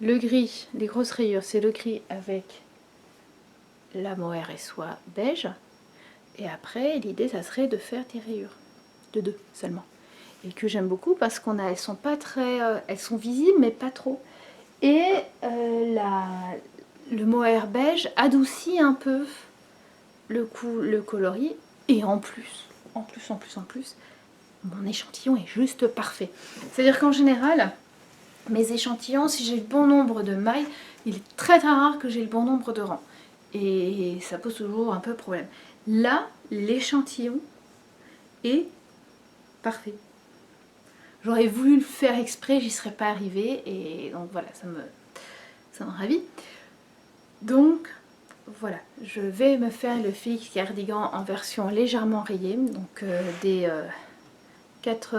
le gris, les grosses rayures, c'est le gris avec la mohair et soie beige. Et après, l'idée, ça serait de faire des rayures, de 2 seulement. Et que j'aime beaucoup parce elles sont pas très, elles sont visibles, mais pas trop. Et le mohair beige adoucit un peu le coloris, et en plus, mon échantillon est juste parfait. C'est-à-dire qu'en général, mes échantillons, si j'ai le bon nombre de mailles, il est très très rare que j'ai le bon nombre de rangs. Et ça pose toujours un peu problème. Là, l'échantillon est parfait. J'aurais voulu le faire exprès, j'y serais pas arrivée, et donc voilà, ça me ravit. Donc voilà, je vais me faire le Félix Cardigan en version légèrement rayée, donc des 4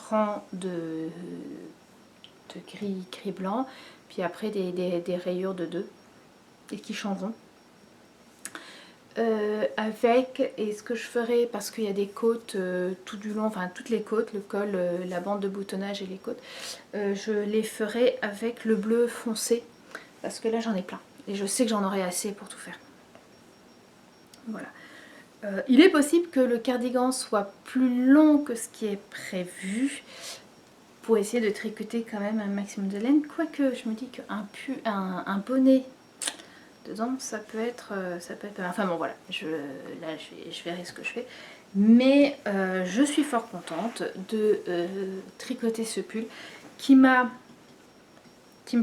rangs de gris blanc, puis après des rayures de 2 et qui changeront. Et ce que je ferai, parce qu'il y a des côtes tout du long, enfin toutes les côtes, le col, la bande de boutonnage et les côtes, je les ferai avec le bleu foncé, parce que là j'en ai plein et je sais que j'en aurai assez pour tout faire. Voilà. Il est possible que le cardigan soit plus long que ce qui est prévu, pour essayer de tricoter quand même un maximum de laine, quoique je me dis qu'un bonnet dedans, ça peut être enfin bon voilà, je verrai ce que je fais, mais je suis fort contente de tricoter ce pull qui me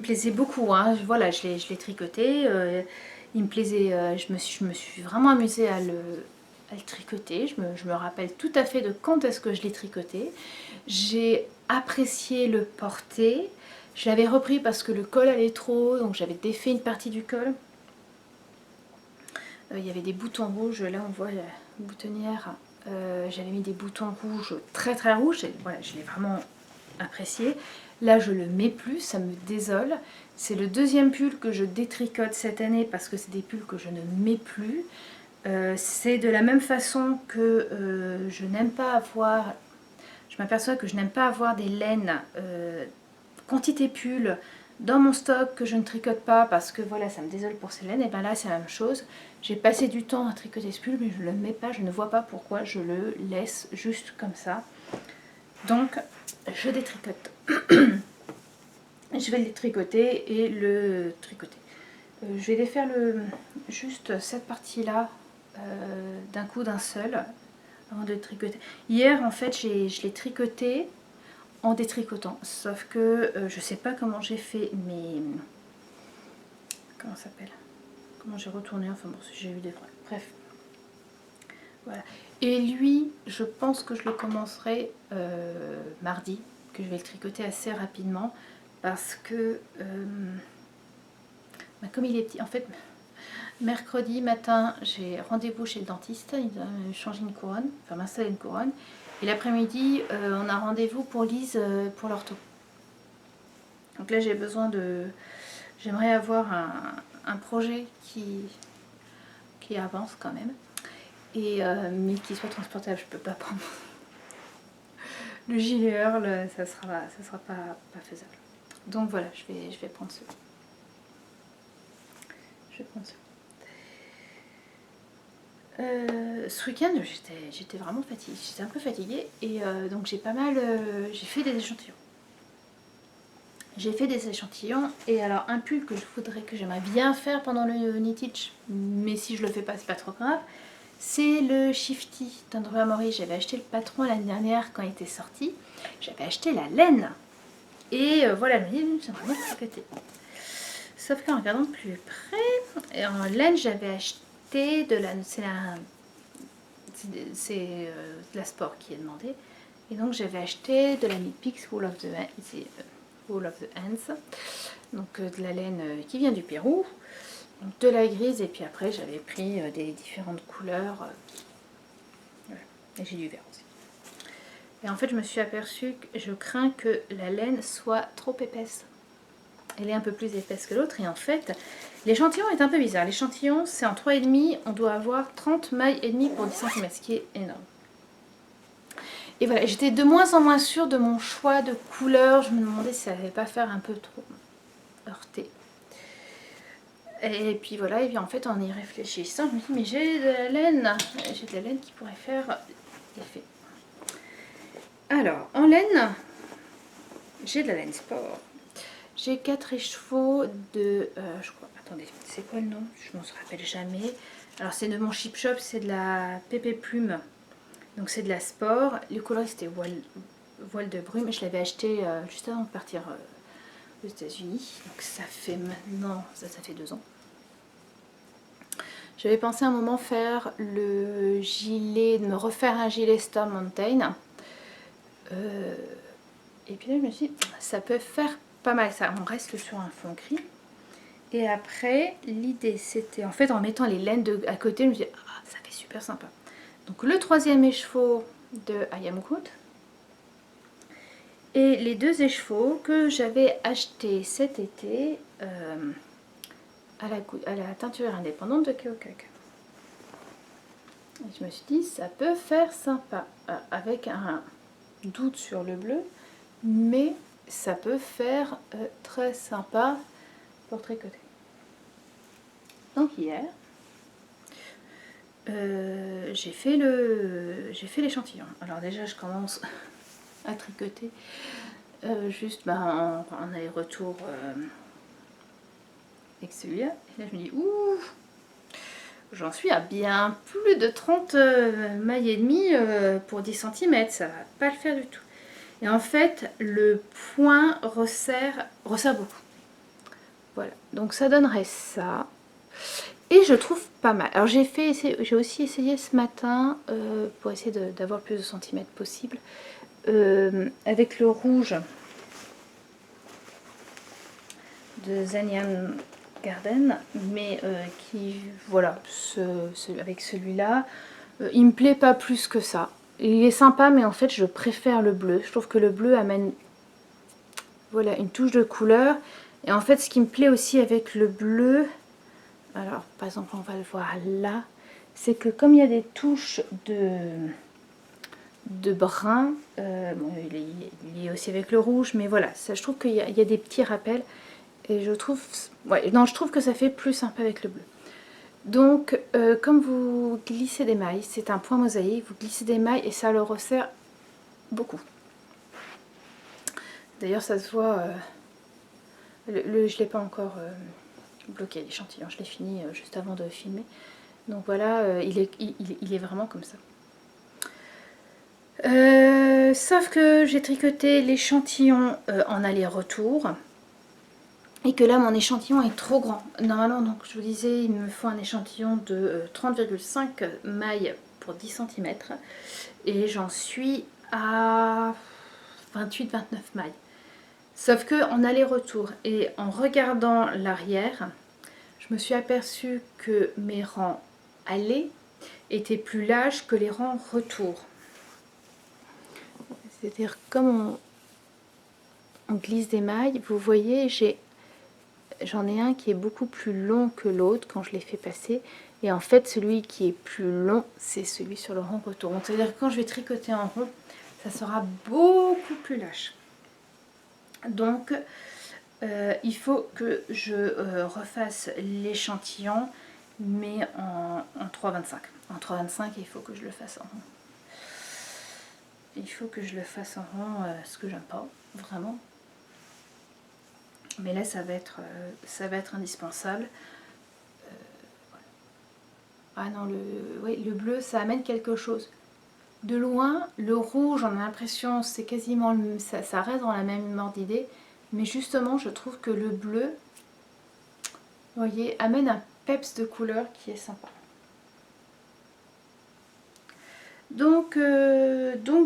plaisait beaucoup, hein. Voilà, je l'ai tricoté, il me plaisait, je me suis vraiment amusée à le tricoter. Je me rappelle tout à fait de quand est-ce que je l'ai tricoté. J'ai apprécié le porter. Je l'avais repris parce que le col allait trop haut, donc j'avais défait une partie du col. Il y avait des boutons rouges, là on voit la boutonnière, j'avais mis des boutons rouges très très rouges, et voilà, je l'ai vraiment apprécié. Là je le mets plus, ça me désole. C'est le deuxième pull que je détricote cette année parce que c'est des pulls que je ne mets plus. C'est de la même façon que je n'aime pas avoir, je m'aperçois que je n'aime pas avoir des laines quantité pull dans mon stock que je ne tricote pas parce que voilà, ça me désole pour ces laines. Et bien là c'est la même chose, j'ai passé du temps à tricoter ce pull mais je ne le mets pas, je ne vois pas pourquoi je le laisse juste comme ça. Donc je détricote. Je vais le tricoter et le tricoter. Je vais défaire juste cette partie là d'un coup d'un seul avant de le tricoter. Hier en fait je l'ai tricoté en détricotant, sauf que je sais pas comment j'ai fait mes... Comment ça s'appelle? Comment j'ai retourné, enfin bon, j'ai eu des problèmes. Bref. Voilà. Et lui, je pense que je le commencerai mardi, que je vais le tricoter assez rapidement, parce que comme il est petit, en fait, mercredi matin, j'ai rendez-vous chez le dentiste, il va me changer une couronne, enfin m'installer une couronne. Et l'après-midi, on a rendez-vous pour Lise pour l'ortho. Donc là, j'ai besoin de... J'aimerais avoir un projet qui avance quand même, et mais qui soit transportable. Je peux pas prendre le gilet Earl, ça sera pas faisable. Donc voilà, je vais prendre ce. Je vais prendre ce. Ce week-end, j'étais vraiment fatiguée, j'étais un peu fatiguée et donc j'ai pas mal, j'ai fait des échantillons. J'ai fait des échantillons et alors un pull que j'aimerais bien faire pendant le knit-itch, mais si je le fais pas, c'est pas trop grave. C'est le Shifty d'Andrew Amory. J'avais acheté le patron l'année dernière quand il était sorti. J'avais acheté la laine et voilà, j'ai vraiment tricoté. Sauf qu'en regardant de plus près, et en laine, j'avais acheté de la, c'est la Sport qui est demandé. Et donc j'avais acheté de la Knit Picks Wool of the Hands, donc de la laine qui vient du Pérou, donc de la grise, et puis après j'avais pris des différentes couleurs, voilà. Et j'ai du vert aussi. Et en fait je me suis aperçue que je crains que la laine soit trop épaisse. Elle est un peu plus épaisse que l'autre et en fait l'échantillon est un peu bizarre. L'échantillon c'est en 3,5, on doit avoir 30 mailles et demie pour 10 cm, ce qui est énorme. Et voilà, j'étais de moins en moins sûre de mon choix de couleur. Je me demandais si ça n'allait pas faire un peu trop heurté. Et puis voilà, et puis en fait en y réfléchissant, je me dis mais j'ai de la laine qui pourrait faire effet. Alors, en laine, j'ai de la laine Sport. J'ai 4 écheveaux de... je crois, attendez, c'est quoi le nom? Je ne m'en rappelle jamais. Alors c'est de mon Chip Shop, c'est de la Pépé Plume. Donc c'est de la Sport. Le couleur c'était voile de brume. Je l'avais acheté juste avant de partir aux États-Unis. Donc ça fait maintenant, ça fait 2 ans. J'avais pensé à un moment faire le gilet, de me refaire un gilet Storm Mountain. Et puis là je me suis dit, ça peut faire pas mal ça. On reste sur un fond gris. Et après, l'idée c'était, en fait en mettant les laines à côté, je me suis dit, ah, ça fait super sympa. Donc le 3e écheveau de I Am Good. Et les 2 écheveaux que j'avais achetés cet été à la teinture indépendante de Keokuk. Je me suis dit, ça peut faire sympa, avec un doute sur le bleu, mais ça peut faire très sympa pour tricoter. Donc hier, j'ai fait l'échantillon. Alors déjà, je commence à tricoter juste en aller-retour avec celui-là. Et là, je me dis, ouh, j'en suis à bien plus de 30 mailles et demie pour 10 cm. Ça va pas le faire du tout. Et en fait, le point resserre beaucoup. Voilà, donc ça donnerait ça. Et je trouve pas mal. Alors j'ai aussi essayé ce matin pour essayer d'avoir plus de centimètres possible. Avec le rouge de Zanian Garden, mais qui, voilà, avec celui-là, il me plaît pas plus que ça. Il est sympa, mais en fait, je préfère le bleu. Je trouve que le bleu amène, voilà, une touche de couleur. Et en fait, ce qui me plaît aussi avec le bleu, alors, par exemple, on va le voir là, c'est que comme il y a des touches de brun, bon, il est aussi avec le rouge, mais voilà, ça, je trouve qu'il y a des petits rappels. Et je trouve, ouais, non, je trouve que ça fait plus sympa avec le bleu. Donc, comme vous glissez des mailles, c'est un point mosaïque, vous glissez des mailles et ça le resserre beaucoup. D'ailleurs, ça se voit, je ne l'ai pas encore bloqué l'échantillon, je l'ai fini juste avant de filmer. Donc voilà, il est vraiment comme ça. Sauf que j'ai tricoté l'échantillon en aller-retour. Et que là mon échantillon est trop grand. Normalement, donc je vous disais, il me faut un échantillon de 30,5 mailles pour 10 cm. Et j'en suis à 28-29 mailles. Sauf que en aller-retour et en regardant l'arrière, je me suis aperçue que mes rangs aller étaient plus larges que les rangs retour. C'est-à-dire comme on glisse des mailles, vous voyez, j'en ai un qui est beaucoup plus long que l'autre quand je l'ai fait passer. Et en fait, celui qui est plus long, c'est celui sur le rang retour. Donc, c'est-à-dire que quand je vais tricoter en rond, ça sera beaucoup plus lâche. Donc, il faut que je refasse l'échantillon, mais en 3,25. En 3,25, il faut que je le fasse en rond. Il faut que je le fasse en rond, ce que j'aime pas, vraiment. Mais là, ça va être indispensable. Ah non, le bleu, ça amène quelque chose. De loin, le rouge, on a l'impression, c'est quasiment, ça reste dans la même ordre d'idée. Mais justement, je trouve que le bleu, vous voyez, amène un peps de couleur qui est sympa. Donc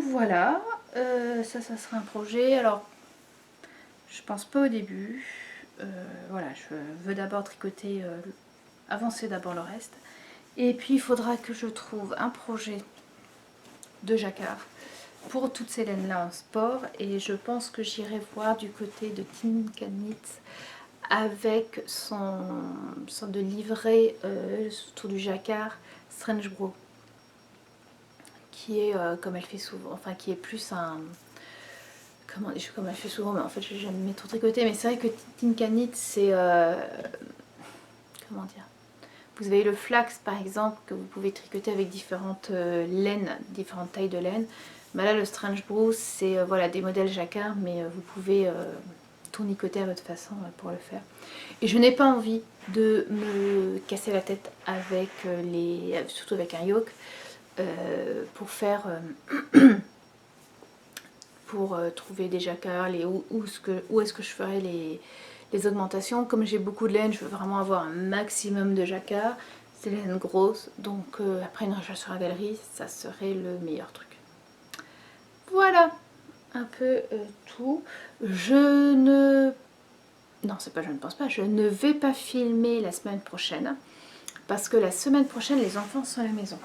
voilà, ça sera un projet. Alors, je pense pas au début. Voilà, je veux d'abord tricoter, avancer d'abord le reste. Et puis, il faudra que je trouve un projet de jacquard pour toutes ces laines là en sport, et je pense que j'irai voir du côté de Tinka Knits avec son sorte de livret autour du jacquard Strange Bro, qui est comme elle fait souvent, enfin qui est plus un, comme elle fait souvent, mais en fait je n'ai jamais trop tricoté, mais c'est vrai que Tinka Knits c'est comment dire, vous avez le flax par exemple que vous pouvez tricoter avec différentes laines, différentes tailles de laine. Bah là le Strange Brew c'est voilà, des modèles jacquard, mais vous pouvez tournicoter à votre façon pour le faire. Et je n'ai pas envie de me casser la tête avec surtout avec un yoke pour faire pour trouver des jacquards, où est-ce que je ferai les augmentations. Comme j'ai beaucoup de laine, je veux vraiment avoir un maximum de jacquard. C'est la laine grosse, donc après une recherche sur Ravelry, ça serait le meilleur truc. Voilà un peu tout. Non, c'est pas je ne pense pas, je ne vais pas filmer la semaine prochaine, parce que la semaine prochaine, les enfants sont à la maison.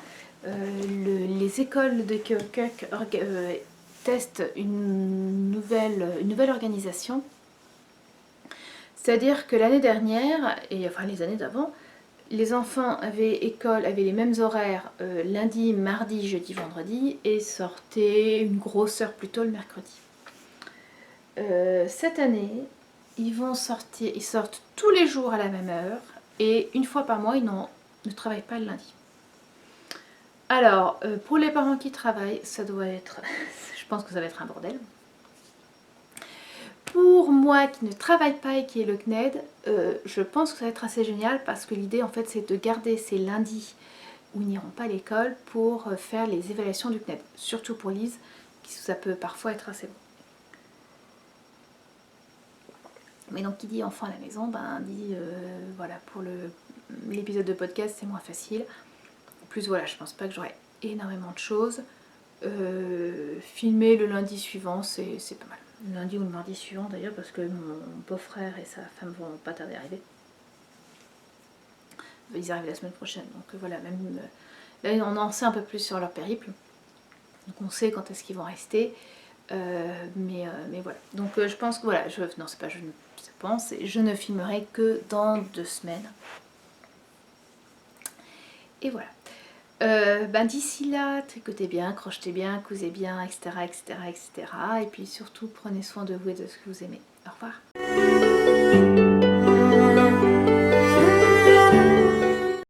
Les écoles de Keokuk testent une nouvelle organisation. C'est-à-dire que l'année dernière, et enfin les années d'avant, les enfants avaient les mêmes horaires lundi, mardi, jeudi, vendredi, et sortaient une grosse heure plus tôt le mercredi. Cette année, ils sortent tous les jours à la même heure, et une fois par mois, ils ne travaillent pas le lundi. Alors, pour les parents qui travaillent, ça doit être, je pense que ça va être un bordel. Pour moi qui ne travaille pas et qui est le CNED, je pense que ça va être assez génial, parce que l'idée en fait c'est de garder ces lundis où ils n'iront pas à l'école pour faire les évaluations du CNED. Surtout pour Lise, ça peut parfois être assez bon. Mais donc qui dit enfant à la maison, ben dit voilà, pour l'épisode de podcast c'est moins facile. En plus voilà, je pense pas que j'aurai énormément de choses. Filmer le lundi suivant, c'est pas mal. Le lundi ou le mardi suivant d'ailleurs, parce que mon beau-frère et sa femme vont pas tarder à arriver. ils arrivent la semaine prochaine. Donc voilà, même là on en sait un peu plus sur leur périple. Donc on sait quand est-ce qu'ils vont rester. Mais voilà. Donc je pense que voilà, non c'est pas je pense, je ne filmerai que dans 2 semaines. Et voilà. D'ici là, tricotez bien, crochetez bien, cousez bien, etc., etc., etc. Et puis surtout, prenez soin de vous et de ce que vous aimez. Au revoir.